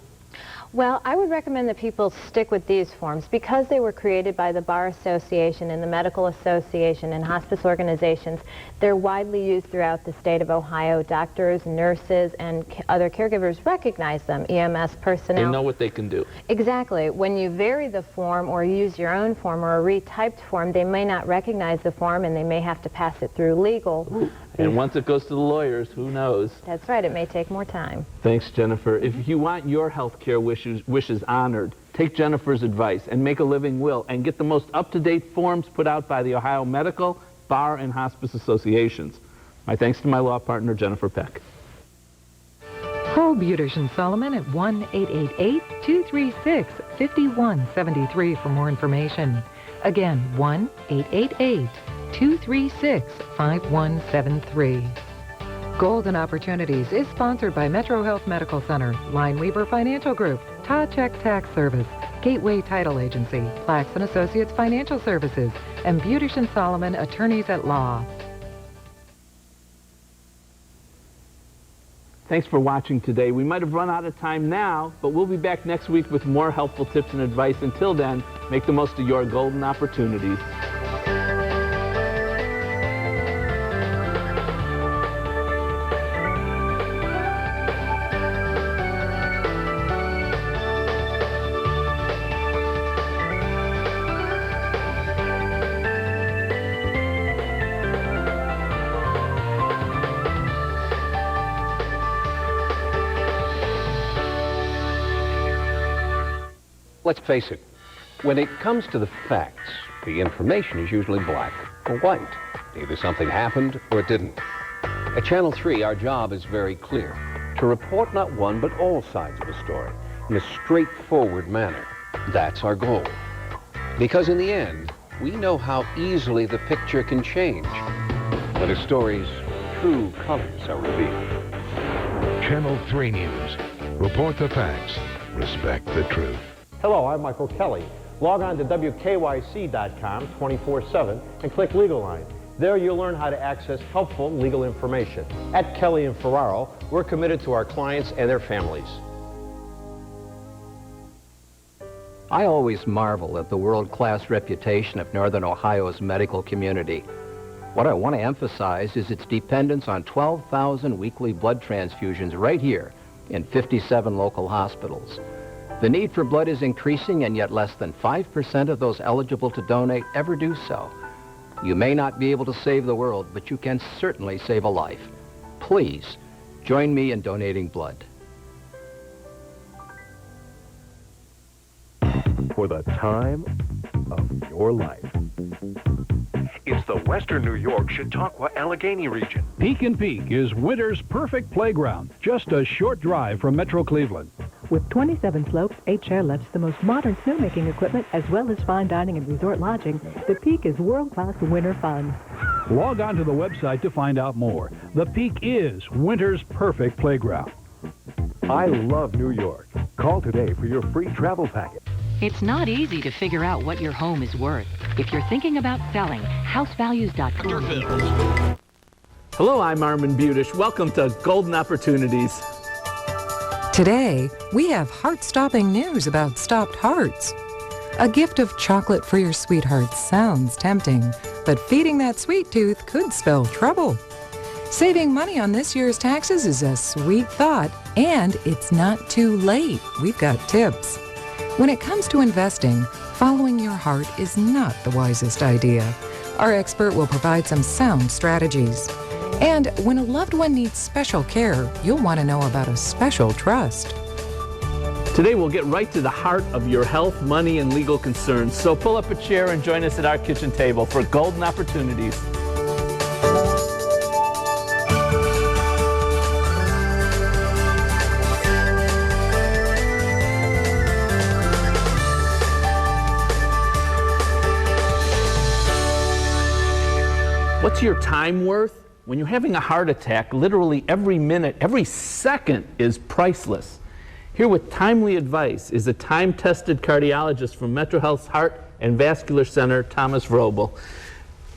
Well, I would recommend that people stick with these forms because they were created by the Bar Association and the Medical Association and hospice organizations. They're widely used throughout the state of Ohio. Doctors, nurses, and other caregivers recognize them, EMS personnel. They know what they can do. Exactly. When you vary the form or use your own form or a retyped form, they may not recognize the form and they may have to pass it through legal. Ooh. And once it goes to the lawyers, who knows? That's right. It may take more time. Thanks, Jennifer. If you want your health care wishes honored, take Jennifer's advice and make a living will and get the most up-to-date forms put out by the Ohio Medical, Bar, and Hospice Associations. My thanks to my law partner, Jennifer Peck. Call Beautician Solomon at 1-888-236-5173 for more information. Again, 1-888-236-5173. Golden Opportunities is sponsored by Metro Health Medical Center, Lineweaver Financial Group, Tawcheck Tax Service, Gateway Title Agency, Plax & Associates Financial Services, and Beautician Solomon Attorneys at Law. Thanks for watching today. We might have run out of time now, but we'll be back next week with more helpful tips and advice. Until then, make the most of your golden opportunities. Let's face it, when it comes to the facts, the information is usually black or white. Either something happened or it didn't. At Channel 3, our job is very clear, to report not one but all sides of a story in a straightforward manner. That's our goal. Because in the end, we know how easily the picture can change when a story's true colors are revealed. Channel 3 News. Report the facts. Respect the truth. Hello, I'm Michael Kelly. Log on to WKYC.com 24/7 and click Legal Line. There you'll learn how to access helpful legal information. At Kelly and Ferraro, we're committed to our clients and their families. I always marvel at the world-class reputation of Northern Ohio's medical community. What I want to emphasize is its dependence on 12,000 weekly blood transfusions right here in 57 local hospitals. The need for blood is increasing, and yet less than 5% of those eligible to donate ever do so. You may not be able to save the world, but you can certainly save a life. Please, join me in donating blood. For the time of your life. It's the Western New York Chautauqua Allegheny region. Peak and Peak is winter's perfect playground, just a short drive from Metro Cleveland. With 27 slopes, 8 chairlifts, the most modern snowmaking equipment, as well as fine dining and resort lodging, the Peak is world-class winter fun. Log on to the website to find out more. The Peak is winter's perfect playground. I love New York. Call today for your free travel packet. It's not easy to figure out what your home is worth. If you're thinking about selling, housevalues.com. Hello, I'm Armin Budish. Welcome to Golden Opportunities. Today, we have heart-stopping news about stopped hearts. A gift of chocolate for your sweetheart sounds tempting, but feeding that sweet tooth could spell trouble. Saving money on this year's taxes is a sweet thought, and it's not too late. We've got tips. When it comes to investing, following your heart is not the wisest idea. Our expert will provide some sound strategies. And when a loved one needs special care, you'll want to know about a special trust. Today we'll get right to the heart of your health, money, and legal concerns. So pull up a chair and join us at our kitchen table for Golden Opportunities. What's your time worth? When you're having a heart attack, literally every minute, every second is priceless. Here with timely advice is a time-tested cardiologist from Metro Health's Heart and Vascular Center, Thomas Vrobel.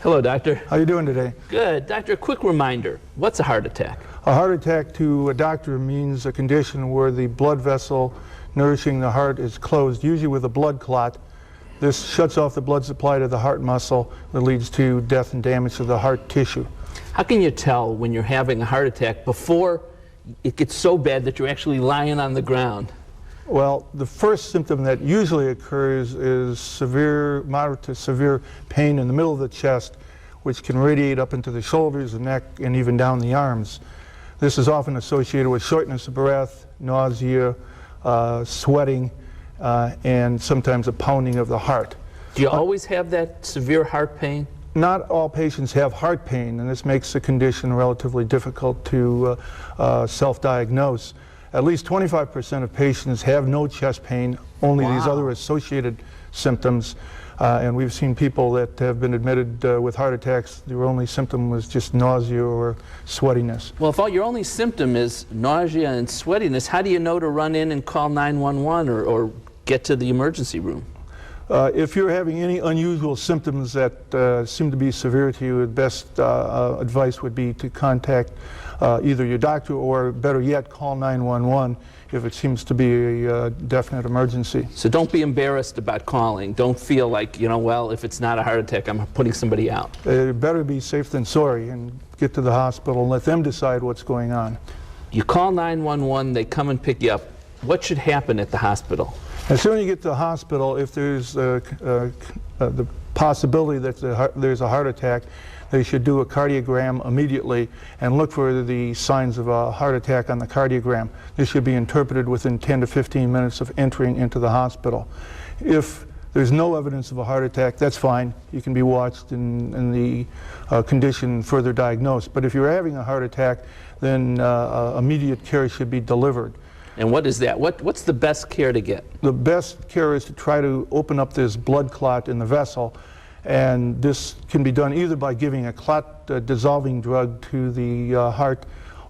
Hello, doctor. How are you doing today? Good. Doctor, a quick reminder. What's a heart attack? A heart attack to a doctor means a condition where the blood vessel nourishing the heart is closed, usually with a blood clot. This shuts off the blood supply to the heart muscle that leads to death and damage to the heart tissue. How can you tell when you're having a heart attack before it gets so bad that you're actually lying on the ground? Well, the first symptom that usually occurs is moderate to severe pain in the middle of the chest, which can radiate up into the shoulders, the neck, and even down the arms. This is often associated with shortness of breath, nausea, sweating, and sometimes a pounding of the heart. Do you always have that severe heart pain? Not all patients have heart pain, and this makes the condition relatively difficult to self-diagnose. At least 25% of patients have no chest pain, only these other associated symptoms. And we've seen people that have been admitted with heart attacks, their only symptom was just nausea or sweatiness. Well, if your only symptom is nausea and sweatiness, how do you know to run in and call 911 or get to the emergency room? If you're having any unusual symptoms that seem to be severe to you, the best advice would be to contact either your doctor or, better yet, call 911 if it seems to be a definite emergency. So don't be embarrassed about calling. Don't feel like, well, if it's not a heart attack, I'm putting somebody out. Better be safe than sorry and get to the hospital and let them decide what's going on. You call 911, they come and pick you up. What should happen at the hospital? As soon as you get to the hospital, if there's the possibility that there's a heart attack, they should do a cardiogram immediately and look for the signs of a heart attack on the cardiogram. This should be interpreted within 10 to 15 minutes of entering into the hospital. If there's no evidence of a heart attack, that's fine. You can be watched and the condition further diagnosed. But if you're having a heart attack, then immediate care should be delivered. And what is that? What's the best care to get? The best care is to try to open up this blood clot in the vessel, and this can be done either by giving a clot dissolving drug to the heart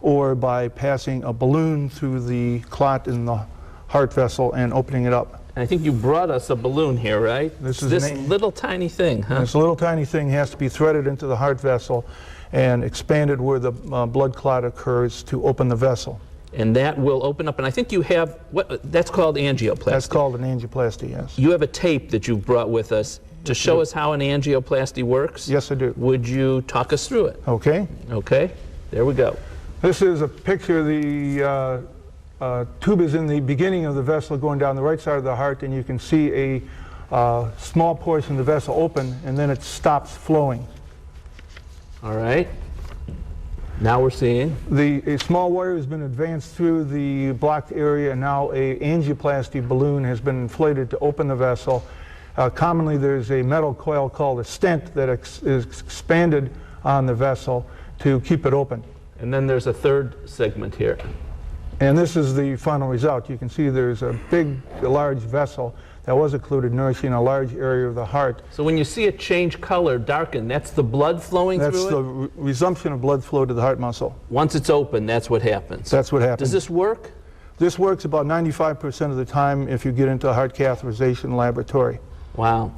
or by passing a balloon through the clot in the heart vessel and opening it up. And I think you brought us a balloon here, right? This is this little tiny thing, huh? This little tiny thing has to be threaded into the heart vessel and expanded where the blood clot occurs to open the vessel. And that will open up, and I think you have, that's called angioplasty. That's called an angioplasty, yes. You have a tape that you've brought with us to show us how an angioplasty works? Yes, I do. Would you talk us through it? Okay. Okay, there we go. This is a picture. The tube is in the beginning of the vessel going down the right side of the heart, and you can see a small portion of the vessel open, and then it stops flowing. All right. Now we're seeing? A small wire has been advanced through the blocked area, and now a angioplasty balloon has been inflated to open the vessel. Commonly there's a metal coil called a stent that is expanded on the vessel to keep it open. And then there's a third segment here. And this is the final result. You can see there's a large vessel that was occluded, nourishing a large area of the heart. So when you see it change color, darken, that's the blood flowing through it? That's the resumption of blood flow to the heart muscle. Once it's open, that's what happens? That's what happens. Does this work? This works about 95% of the time if you get into a heart catheterization laboratory. Wow.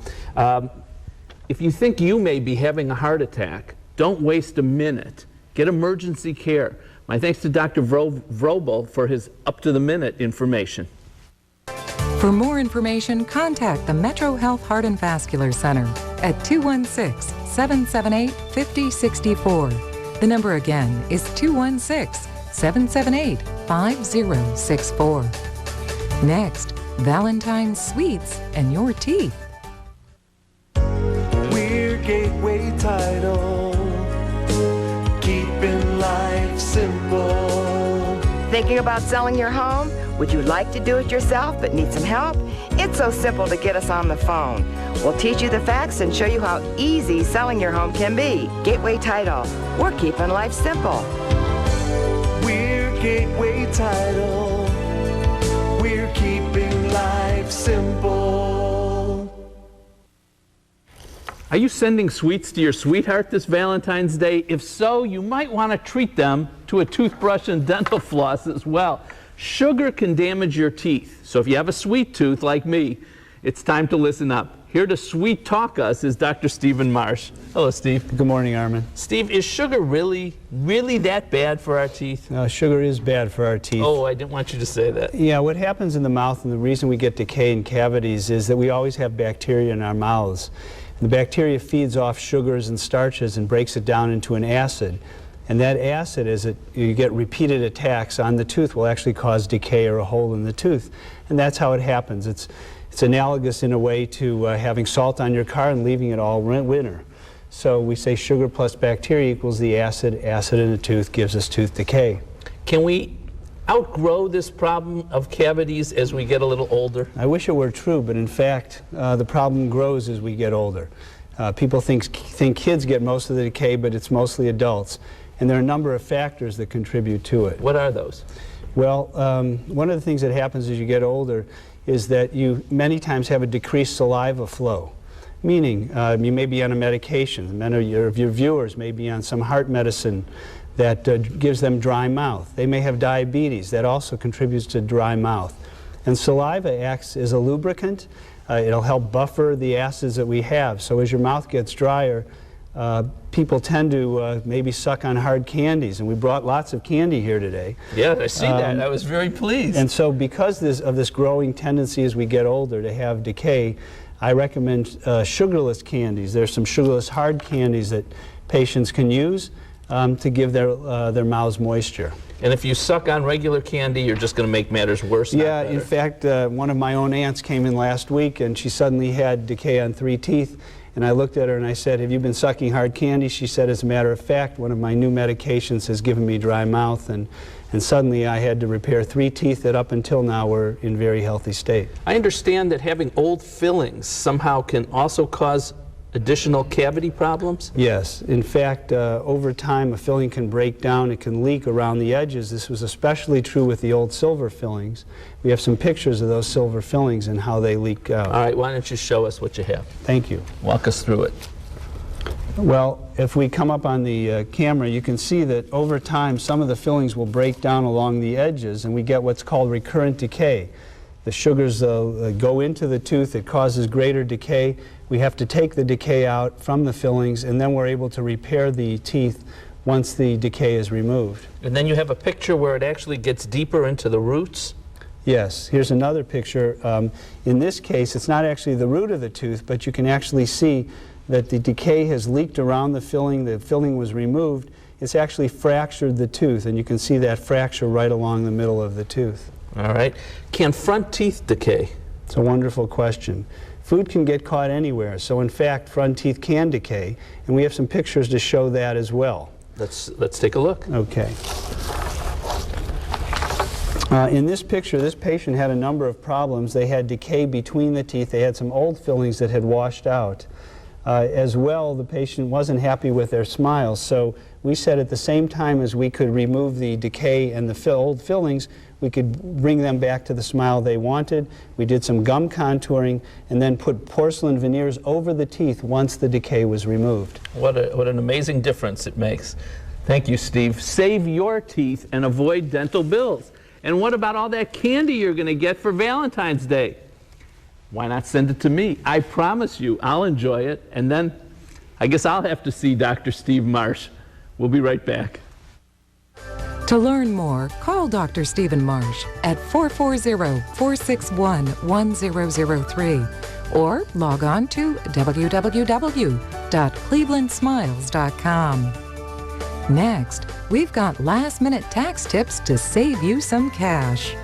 If you think you may be having a heart attack, don't waste a minute. Get emergency care. My thanks to Dr. Vrobel for his up-to-the-minute information. For more information, contact the Metro Health Heart and Vascular Center at 216-778-5064. The number again is 216-778-5064. Next, Valentine's Sweets and your teeth. We're Gateway Title, keeping life simple. Thinking about selling your home? Would you like to do it yourself but need some help? It's so simple to get us on the phone. We'll teach you the facts and show you how easy selling your home can be. Gateway Title. We're keeping life simple. We're Gateway Title. We're keeping life simple. Are you sending sweets to your sweetheart this Valentine's Day? If so, you might want to treat them to a toothbrush and dental floss as well. Sugar can damage your teeth, so if you have a sweet tooth like me, it's time to listen up. Here to sweet talk us is Dr. Stephen Marsh. Hello, Steve. Good morning, Armin. Steve, is sugar really that bad for our teeth? No, sugar is bad for our teeth. Oh, I didn't want you to say that. Yeah, what happens in the mouth and the reason we get decay in cavities is that we always have bacteria in our mouths. The bacteria feeds off sugars and starches and breaks it down into an acid. And that acid, as you get repeated attacks on the tooth, will actually cause decay or a hole in the tooth. And that's how it happens. It's analogous in a way to having salt on your car and leaving it all winter. So we say sugar plus bacteria equals the acid. Acid in the tooth gives us tooth decay. Can we outgrow this problem of cavities as we get a little older? I wish it were true, but in fact, the problem grows as we get older. People think kids get most of the decay, but it's mostly adults. And there are a number of factors that contribute to it. What are those? Well, one of the things that happens as you get older is that you many times have a decreased saliva flow, meaning you may be on a medication. Many of your viewers may be on some heart medicine that gives them dry mouth. They may have diabetes. That also contributes to dry mouth. And saliva acts as a lubricant. It'll help buffer the acids that we have. So as your mouth gets drier, people tend to maybe suck on hard candies, and we brought lots of candy here today. Yeah, I see that. I was very pleased. And so because of this growing tendency as we get older to have decay, I recommend sugarless candies. There's some sugarless hard candies that patients can use to give their mouths moisture. And if you suck on regular candy, you're just going to make matters worse. Yeah, in fact, one of my own aunts came in last week, and she suddenly had decay on 3 teeth. And I looked at her and I said, "Have you been sucking hard candy?" She said, "As a matter of fact, one of my new medications has given me dry mouth." And suddenly I had to repair 3 teeth that up until now were in very healthy state. I understand that having old fillings somehow can also cause additional cavity problems? Yes. In fact, over time, a filling can break down. It can leak around the edges. This was especially true with the old silver fillings. We have some pictures of those silver fillings and how they leak out. All right, why don't you show us what you have? Thank you. Walk us through it. Well, if we come up on the camera, you can see that over time some of the fillings will break down along the edges and we get what's called recurrent decay. The sugars go into the tooth, it causes greater decay. We have to take the decay out from the fillings and then we're able to repair the teeth once the decay is removed. And then you have a picture where it actually gets deeper into the roots? Yes, here's another picture. In this case, it's not actually the root of the tooth, but you can actually see that the decay has leaked around the filling was removed. It's actually fractured the tooth, and you can see that fracture right along the middle of the tooth. All right. Can front teeth decay? It's a wonderful question. Food can get caught anywhere, so in fact, front teeth can decay, and we have some pictures to show that as well. Let's take a look. Okay. In this picture, this patient had a number of problems. They had decay between the teeth. They had some old fillings that had washed out. As well, the patient wasn't happy with their smiles, so we said at the same time as we could remove the decay and the old fillings, we could bring them back to the smile they wanted. We did some gum contouring and then put porcelain veneers over the teeth once the decay was removed. What an amazing difference it makes. Thank you, Steve. Save your teeth and avoid dental bills. And what about all that candy you're going to get for Valentine's Day? Why not send it to me? I promise you I'll enjoy it, and then I guess I'll have to see Dr. Steve Marsh. We'll be right back. To learn more, call Dr. Stephen Marsh at 440-461-1003 or log on to www.clevelandsmiles.com. Next, we've got last-minute tax tips to save you some cash.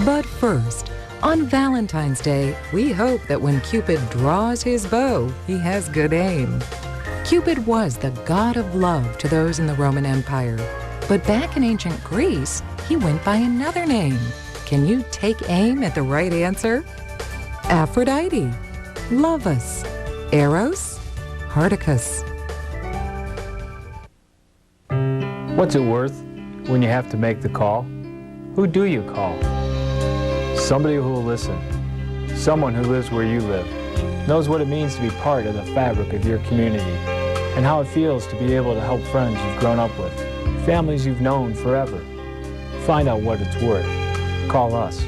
But first, on Valentine's Day, we hope that when Cupid draws his bow, he has good aim. Cupid was the god of love to those in the Roman Empire. But back in ancient Greece, he went by another name. Can you take aim at the right answer? Aphrodite, Lovus, Eros, Hardicus. What's it worth when you have to make the call? Who do you call? Somebody who will listen. Someone who lives where you live. Knows what it means to be part of the fabric of your community. And how it feels to be able to help friends you've grown up with. Families you've known forever. Find out what it's worth. Call us.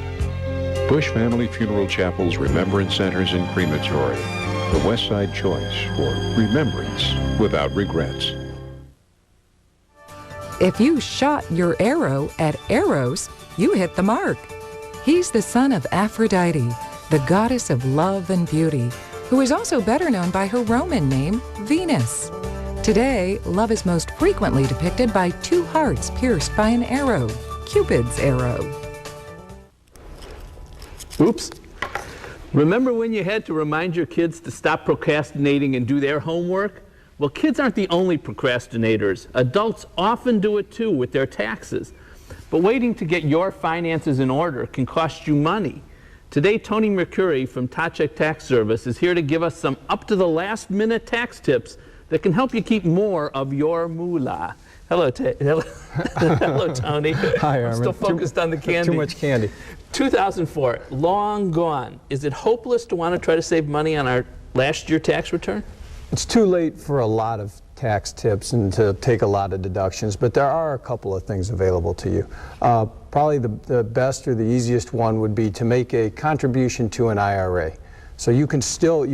Bush Family Funeral Chapels, Remembrance Centers, and Crematory. The West Side choice for remembrance without regrets. If you shot your arrow at Eros, you hit the mark. He's the son of Aphrodite, the goddess of love and beauty, who is also better known by her Roman name, Venus. Today, love is most frequently depicted by two hearts pierced by an arrow, Cupid's arrow. Oops. Remember when you had to remind your kids to stop procrastinating and do their homework? Well, kids aren't the only procrastinators. Adults often do it too with their taxes. But waiting to get your finances in order can cost you money. Today, Tony Mercuri from Tachek Tax Service is here to give us some up-to-the-last-minute tax tips that can help you keep more of your moolah. Hello, hello, Tony. Hi, Armin. I'm still focused on the candy. Too much candy. 2004, long gone. Is it hopeless to want to try to save money on our last year tax return? It's too late for a lot of tax tips and to take a lot of deductions, but there are a couple of things available to you. Probably the best or the easiest one would be to make a contribution to an IRA. So you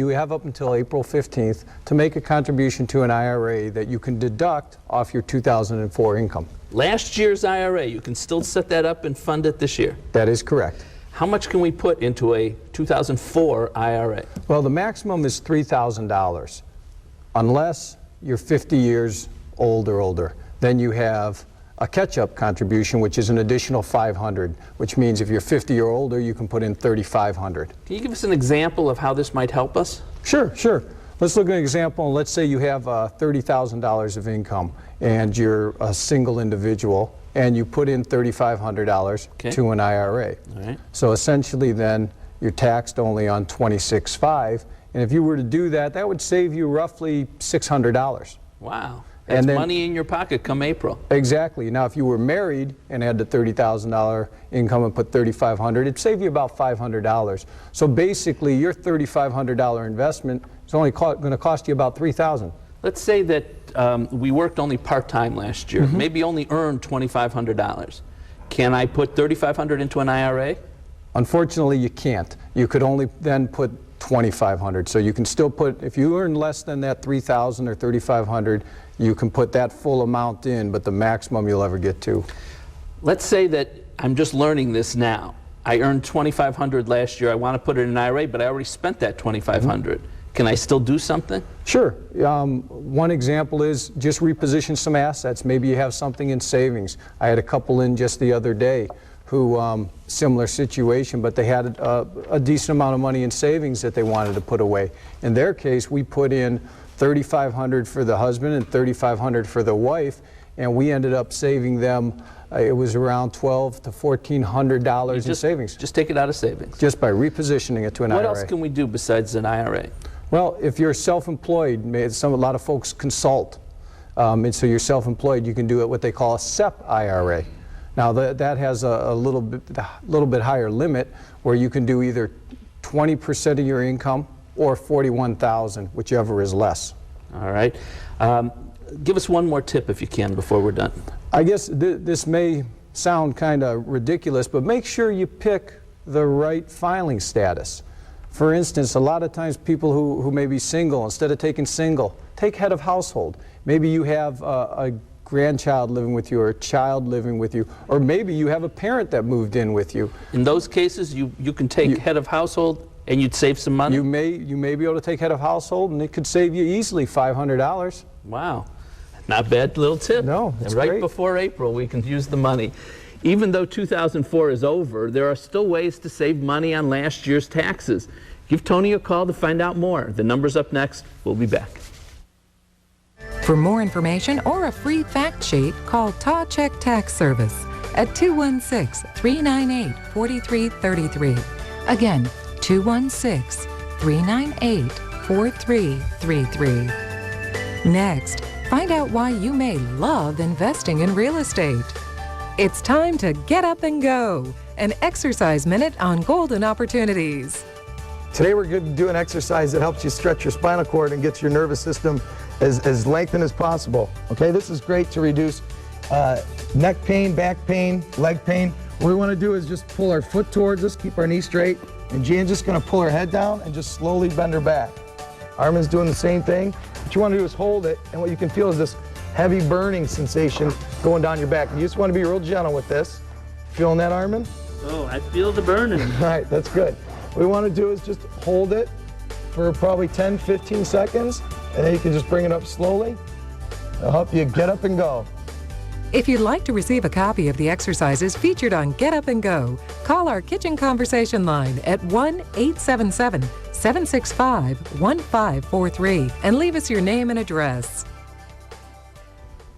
have up until April 15th to make a contribution to an IRA that you can deduct off your 2004 income. Last year's IRA, you can still set that up and fund it this year? That is correct. How much can we put into a 2004 IRA? Well, the maximum is $3,000, unless you're 50 years old or older. Then you have a catch-up contribution, which is an additional $500, which means if you're 50 or older, you can put in $3,500. Can you give us an example of how this might help us? Sure. Let's look at an example. Let's say you have $30,000 of income and you're a single individual and you put in $3,500 to an IRA. All right. So essentially then you're taxed only on $26,500, and if you were to do that, that would save you roughly $600. Wow. That's money in your pocket come April. Exactly. Now, if you were married and had the $30,000 income and put $3,500, it'd save you about $500. So basically, your $3,500 investment is only going to cost you about $3,000. Let's say that we worked only part-time last year, maybe only earned $2,500. Can I put $3,500 into an IRA? Unfortunately, you can't. You could only then put $2,500. So you can still put, if you earn less than that $3,000 or $3,500, you can put that full amount in, but the maximum you'll ever get to. Let's say that I'm just learning this now. I earned $2,500 last year. I want to put it in an IRA, but I already spent that $2,500. Can I still do something? Sure. One example is just reposition some assets. Maybe you have something in savings. I had a couple in just the other day who, similar situation, but they had a decent amount of money in savings that they wanted to put away. In their case, we put in $3,500 for the husband and $3,500 for the wife, and we ended up saving them, it was around $1,200 to $1,400 in savings. Just take it out of savings? Just by repositioning it to an IRA. What else can we do besides an IRA? Well, if you're self-employed, a lot of folks consult, and so you're self-employed, you can do it what they call a SEP IRA. Now that has a little bit higher limit, where you can do either 20% of your income or $41,000, whichever is less. All right. Give us one more tip if you can before we're done. I guess this may sound kind of ridiculous, but make sure you pick the right filing status. For instance, a lot of times people who may be single, instead of taking single, take head of household. Maybe you have a grandchild living with you or a child living with you, or maybe you have a parent that moved in with you. In those cases, you can take head of household and you'd save some money? You may be able to take head of household, and it could save you easily $500. Wow. Not bad little tip. No, it's right great. Before April, we can use the money. Even though 2004 is over, there are still ways to save money on last year's taxes. Give Tony a call to find out more. The number's up next. We'll be back. For more information or a free fact sheet, call Ta Check Tax Service at 216-398-4333. Again, 216-398-4333. Next, find out why you may love investing in real estate. It's time to get up and go. An exercise minute on golden opportunities. Today we're going to do an exercise that helps you stretch your spinal cord and gets your nervous system as lengthened as possible. Okay, this is great to reduce neck pain, back pain, leg pain. What we want to do is just pull our foot towards us, keep our knee straight, and Jan's just going to pull her head down and just slowly bend her back. Armin's doing the same thing. What you want to do is hold it, and what you can feel is this heavy burning sensation going down your back. You just want to be real gentle with this. Feeling that, Armin? Oh, I feel the burning. All right, that's good. What we want to do is just hold it for probably 10, 15 seconds, and then you can just bring it up slowly. It'll help you get up and go. If you'd like to receive a copy of the exercises featured on Get Up and Go, call our Kitchen Conversation line at 1-877-765-1543 and leave us your name and address.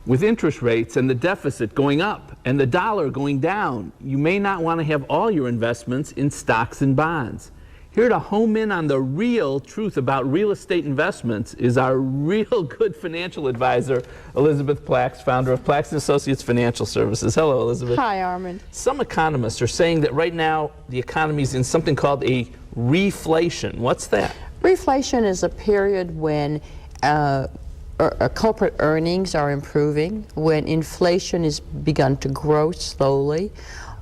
With interest rates and the deficit going up and the dollar going down, you may not want to have all your investments in stocks and bonds. Here to home in on the real truth about real estate investments is our real good financial advisor, Elizabeth Plax, founder of Plax & Associates Financial Services. Hello, Elizabeth. Hi, Armin. Some economists are saying that right now the economy is in something called a reflation. What's that? Reflation is a period when corporate earnings are improving, when inflation is begun to grow slowly,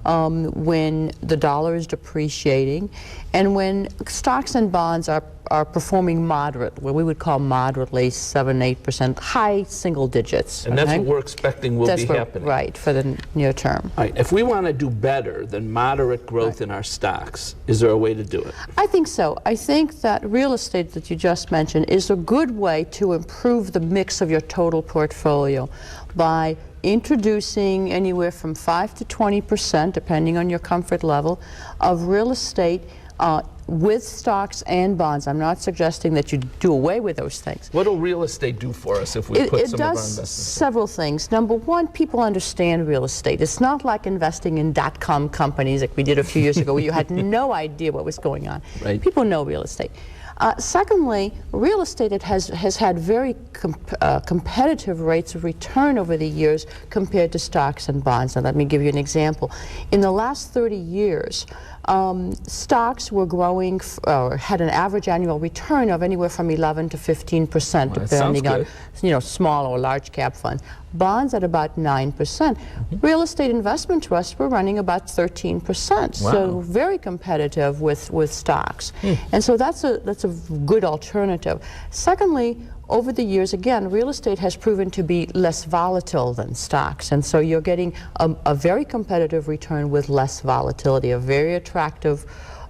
when the dollar is depreciating, and when stocks and bonds are performing moderate, what we would call moderately 7-8%, high single digits. And that's what we're expecting will be happening. Right, for the near term. All right, if we want to do better than moderate growth in our stocks, is there a way to do it? I think so. I think that real estate that you just mentioned is a good way to improve the mix of your total portfolio by introducing anywhere from 5 to 20%, depending on your comfort level, of real estate with stocks and bonds. I'm not suggesting that you do away with those things. What will real estate do for us if we put some of our investments? It does several things. Number one, people understand real estate. It's not like investing in .com companies like we did a few years ago where you had no idea what was going on. Right. People know real estate. Secondly, real estate has had very competitive rates of return over the years compared to stocks and bonds. Now, let me give you an example. In the last 30 years, Stocks were growing, or had an average annual return of anywhere from 11 to 15%, depending on, small or large cap funds. Bonds at about 9%. Real estate investment trusts were running about 13%. So very competitive with stocks. And so that's a good alternative. Secondly, over the years, again, real estate has proven to be less volatile than stocks, and so you're getting a very competitive return with less volatility, a very attractive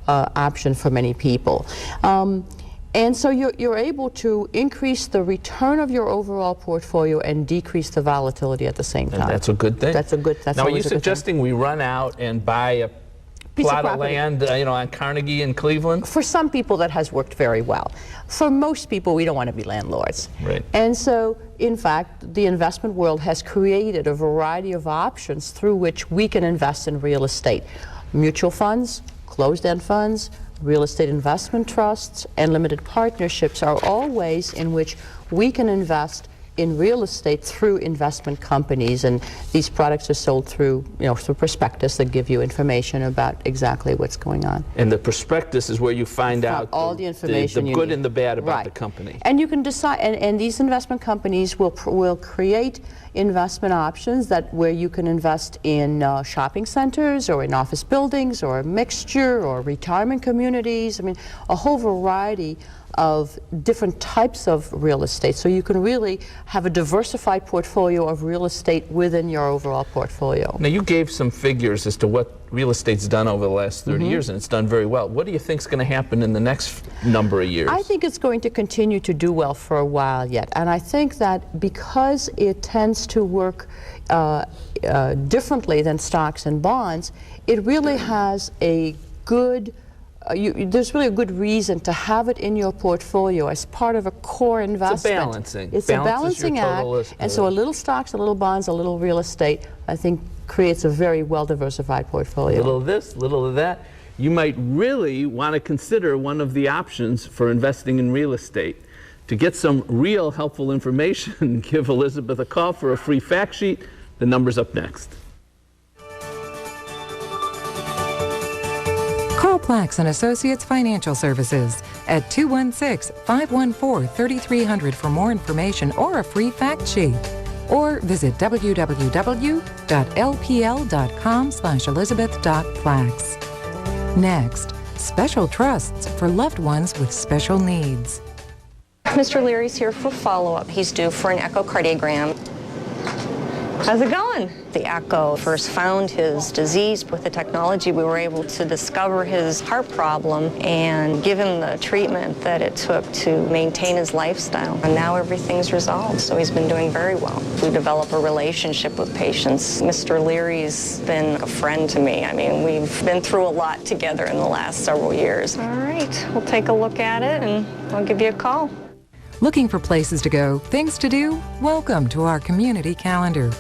option for many people. And so you're able to increase the return of your overall portfolio and decrease the volatility at the same time. And that's a good thing. That's a good. That's now, are you always a good thing. suggesting we run out and buy a plot of land, on Carnegie in Cleveland? For some people, that has worked very well. For most people, we don't want to be landlords. Right. And so, in fact, the investment world has created a variety of options through which we can invest in real estate. Mutual funds, closed-end funds, real estate investment trusts, and limited partnerships are all ways in which we can invest in real estate through investment companies, and these products are sold through, through prospectus that give you information about exactly what's going on. And the prospectus is where you find out all the information the you good need. and the bad about the company. And you can decide, and these investment companies will create investment options where you can invest in shopping centers or in office buildings or a mixture or retirement communities. I mean, a whole variety of different types of real estate. So you can really have a diversified portfolio of real estate within your overall portfolio. Now, you gave some figures as to what real estate's done over the last 30 years, and it's done very well. What do you think is going to happen in the next number of years? I think it's going to continue to do well for a while yet. And I think that because it tends to work differently than stocks and bonds, it really has a good there's really a good reason to have it in your portfolio as part of a core investment. It's a balancing act, and so a little stocks, a little bonds, a little real estate, I think creates a very well-diversified portfolio. A little of this, a little of that. You might really want to consider one of the options for investing in real estate. To get some real helpful information, give Elizabeth a call for a free fact sheet. The number's up next. Call Plax and Associates Financial Services at 216-514-3300 for more information or a free fact sheet. Or visit www.lpl.com/elizabeth.plax. Next, special trusts for loved ones with special needs. Mr. Leary's here for follow-up. He's due for an echocardiogram. How's it going? The echo first found his disease. With the technology, we were able to discover his heart problem and give him the treatment that it took to maintain his lifestyle. And now everything's resolved, so he's been doing very well. We develop a relationship with patients. Mr. Leary's been a friend to me. I mean, we've been through a lot together in the last several years. All right, we'll take a look at it and I'll give you a call. Looking for places to go, things to do? Welcome to our community calendar.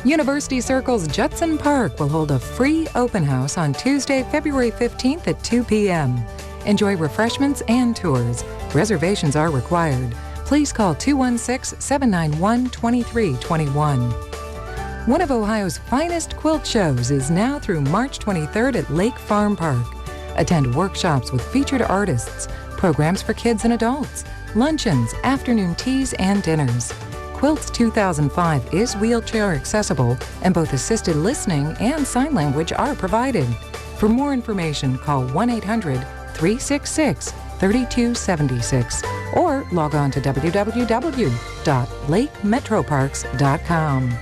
University Circle's Judson Park will hold a free open house on Tuesday, February 15th at 2 p.m. Enjoy refreshments and tours. Reservations are required. Please call 216-791-2321. One of Ohio's finest quilt shows is now through March 23rd at Lake Farm Park. Attend workshops with featured artists, programs for kids and adults, luncheons, afternoon teas, and dinners. Quilts 2005 is wheelchair accessible, and both assisted listening and sign language are provided. For more information, call 1-800-366-3276 or log on to www.lakemetroparks.com.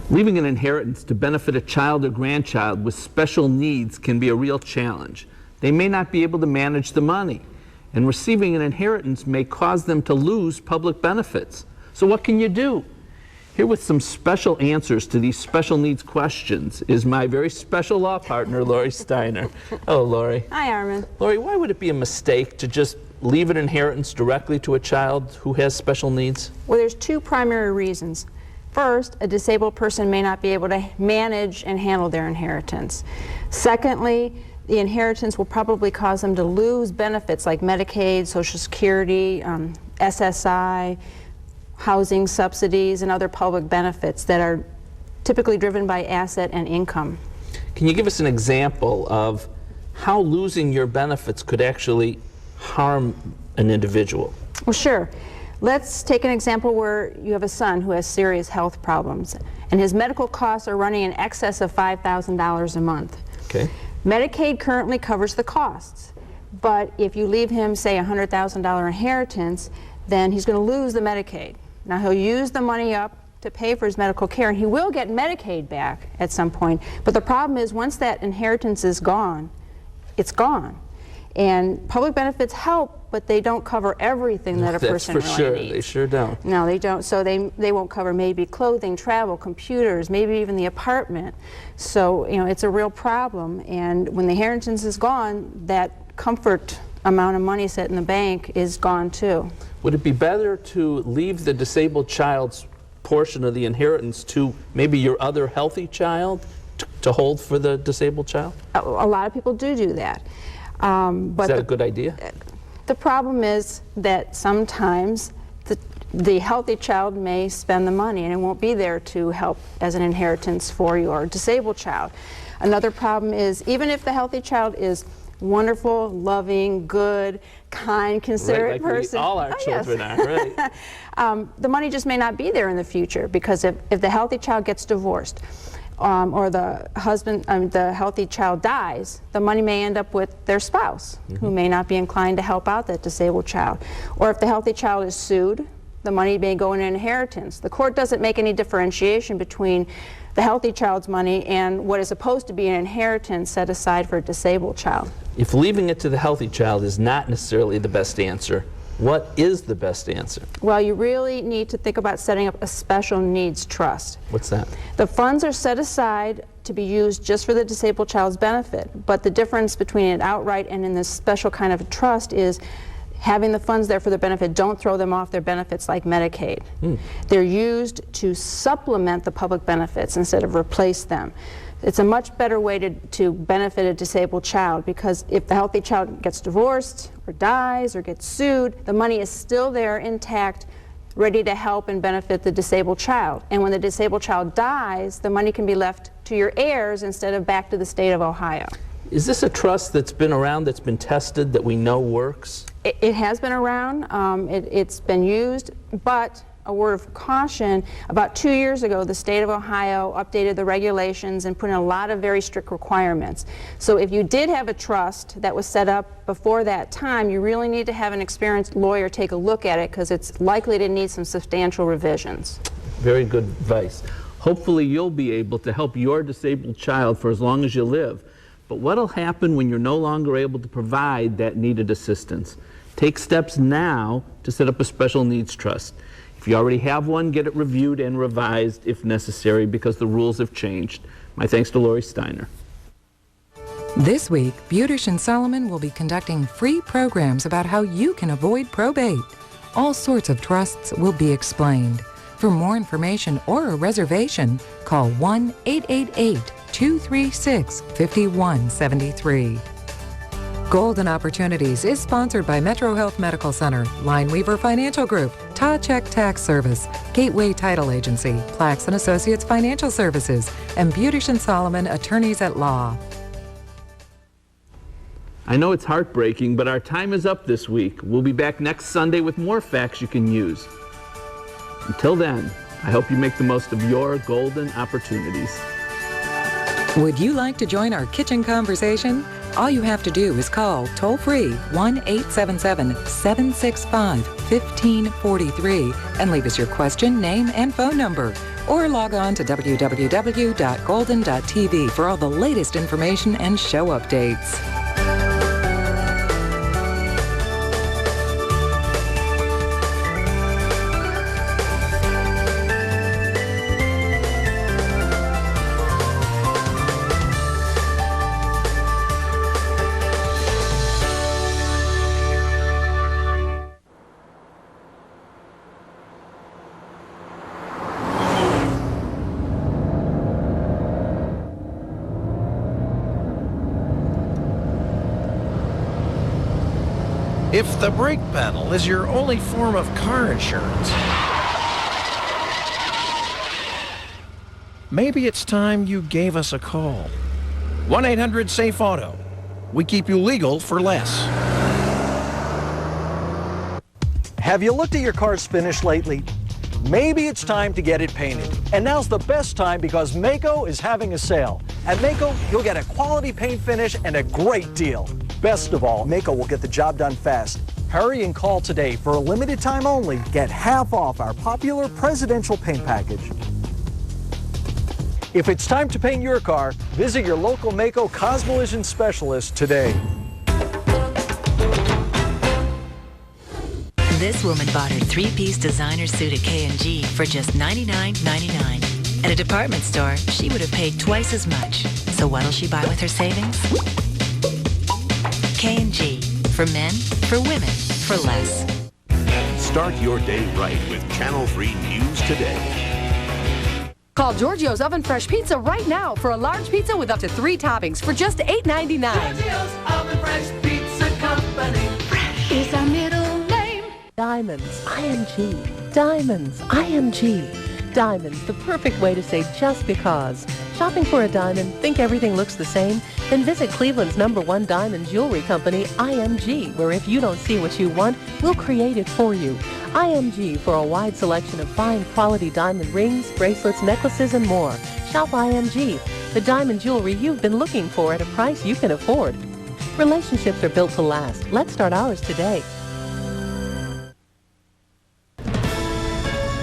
Leaving an inheritance to benefit a child or grandchild with special needs can be a real challenge. They may not be able to manage the money, and receiving an inheritance may cause them to lose public benefits. So what can you do? Here with some special answers to these special needs questions is my very special law partner, Lori Steiner. Hello, Lori. Hi, Armin. Lori, why would it be a mistake to just leave an inheritance directly to a child who has special needs? Well, there's two primary reasons. First, a disabled person may not be able to manage and handle their inheritance. Secondly, the inheritance will probably cause them to lose benefits like Medicaid, Social Security, SSI, housing subsidies, and other public benefits that are typically driven by asset and income. Can you give us an example of how losing your benefits could actually harm an individual? Well, sure. Let's take an example where you have a son who has serious health problems, and his medical costs are running in excess of $5,000 a month. Okay. Medicaid currently covers the costs, but if you leave him, say, a $100,000 inheritance, then he's going to lose the Medicaid. Now, he'll use the money up to pay for his medical care, and he will get Medicaid back at some point. But the problem is, once that inheritance is gone, it's gone. And public benefits help, but they don't cover everything that a person really needs. That's for sure. They sure don't. No, they don't. So they won't cover maybe clothing, travel, computers, maybe even the apartment. So, you know, it's a real problem. And when the inheritance is gone, that comfort amount of money set in the bank is gone too. Would it be better to leave the disabled child's portion of the inheritance to maybe your other healthy child to hold for the disabled child? A lot of people do that. But is that a good idea? The problem is that sometimes the healthy child may spend the money and it won't be there to help as an inheritance for your disabled child. Another problem is, even if the healthy child is wonderful, loving, good, kind, considerate person. All our children are, right? The money just may not be there in the future, because if the healthy child gets divorced, or the healthy child dies, the money may end up with their spouse, who may not be inclined to help out that disabled child. Or if the healthy child is sued, the money may go in inheritance. The court doesn't make any differentiation between the healthy child's money and what is supposed to be an inheritance set aside for a disabled child. If leaving it to the healthy child is not necessarily the best answer, what is the best answer? Well, you really need to think about setting up a special needs trust. What's that? The funds are set aside to be used just for the disabled child's benefit, but the difference between it outright and in this special kind of a trust is having the funds there for their benefit. Don't throw them off their benefits like Medicaid. They're used to supplement the public benefits instead of replace them. It's a much better way to benefit a disabled child, because if the healthy child gets divorced or dies or gets sued, the money is still there intact, ready to help and benefit the disabled child. And when the disabled child dies, the money can be left to your heirs instead of back to the state of Ohio. Is this a trust that's been around, that's been tested, that we know works? It has been around. It's been used, but a word of caution, about 2 years ago, the state of Ohio updated the regulations and put in a lot of very strict requirements. So if you did have a trust that was set up before that time, you really need to have an experienced lawyer take a look at it, because it's likely to need some substantial revisions. Very good advice. Hopefully you'll be able to help your disabled child for as long as you live. But what'll happen when you're no longer able to provide that needed assistance? Take steps now to set up a special needs trust. If you already have one, get it reviewed and revised if necessary, because the rules have changed. My thanks to Lori Steiner. This week, Beautician Solomon will be conducting free programs about how you can avoid probate. All sorts of trusts will be explained. For more information or a reservation, call 1-888-236-5173. Golden Opportunities is sponsored by Metro Health Medical Center, Lineweaver Financial Group, Ta-Check Tax Service, Gateway Title Agency, Plax & Associates Financial Services, and Beautician Solomon Attorneys at Law. I know it's heartbreaking, but our time is up this week. We'll be back next Sunday with more facts you can use. Until then, I hope you make the most of your golden opportunities. Would you like to join our kitchen conversation? All you have to do is call toll-free 1-877-765-1543 and leave us your question, name, and phone number. Or log on to www.golden.tv for all the latest information and show updates. If the brake pedal is your only form of car insurance, maybe it's time you gave us a call. 1-800-SAFE-AUTO. We keep you legal for less. Have you looked at your car's finish lately? Maybe it's time to get it painted. And now's the best time because Maaco is having a sale. At Maaco, you'll get a quality paint finish and a great deal. Best of all, Maaco will get the job done fast. Hurry and call today. For a limited time only, get half off our popular presidential paint package. If it's time to paint your car, visit your local Maaco Cosmovision specialist today. This woman bought her three-piece designer suit at K&G for just $99.99. At a department store, she would have paid twice as much. So what'll she buy with her savings? K&G. For men, for women, for less. Start your day right with Channel 3 News Today. Call Giorgio's Oven Fresh Pizza right now for a large pizza with up to 3 toppings for just $8.99. Giorgio's Oven Fresh Pizza Company. Fresh is our middle name. Diamonds, IMG. Diamonds, IMG. Diamonds, the perfect way to say just because. Shopping for a diamond, think everything looks the same? Then visit Cleveland's #1 diamond jewelry company, IMG, where if you don't see what you want, we'll create it for you. IMG for a wide selection of fine quality diamond rings, bracelets, necklaces, and more. Shop IMG, the diamond jewelry you've been looking for at a price you can afford. Relationships are built to last. Let's start ours today.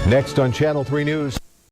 Next on Channel 3 News.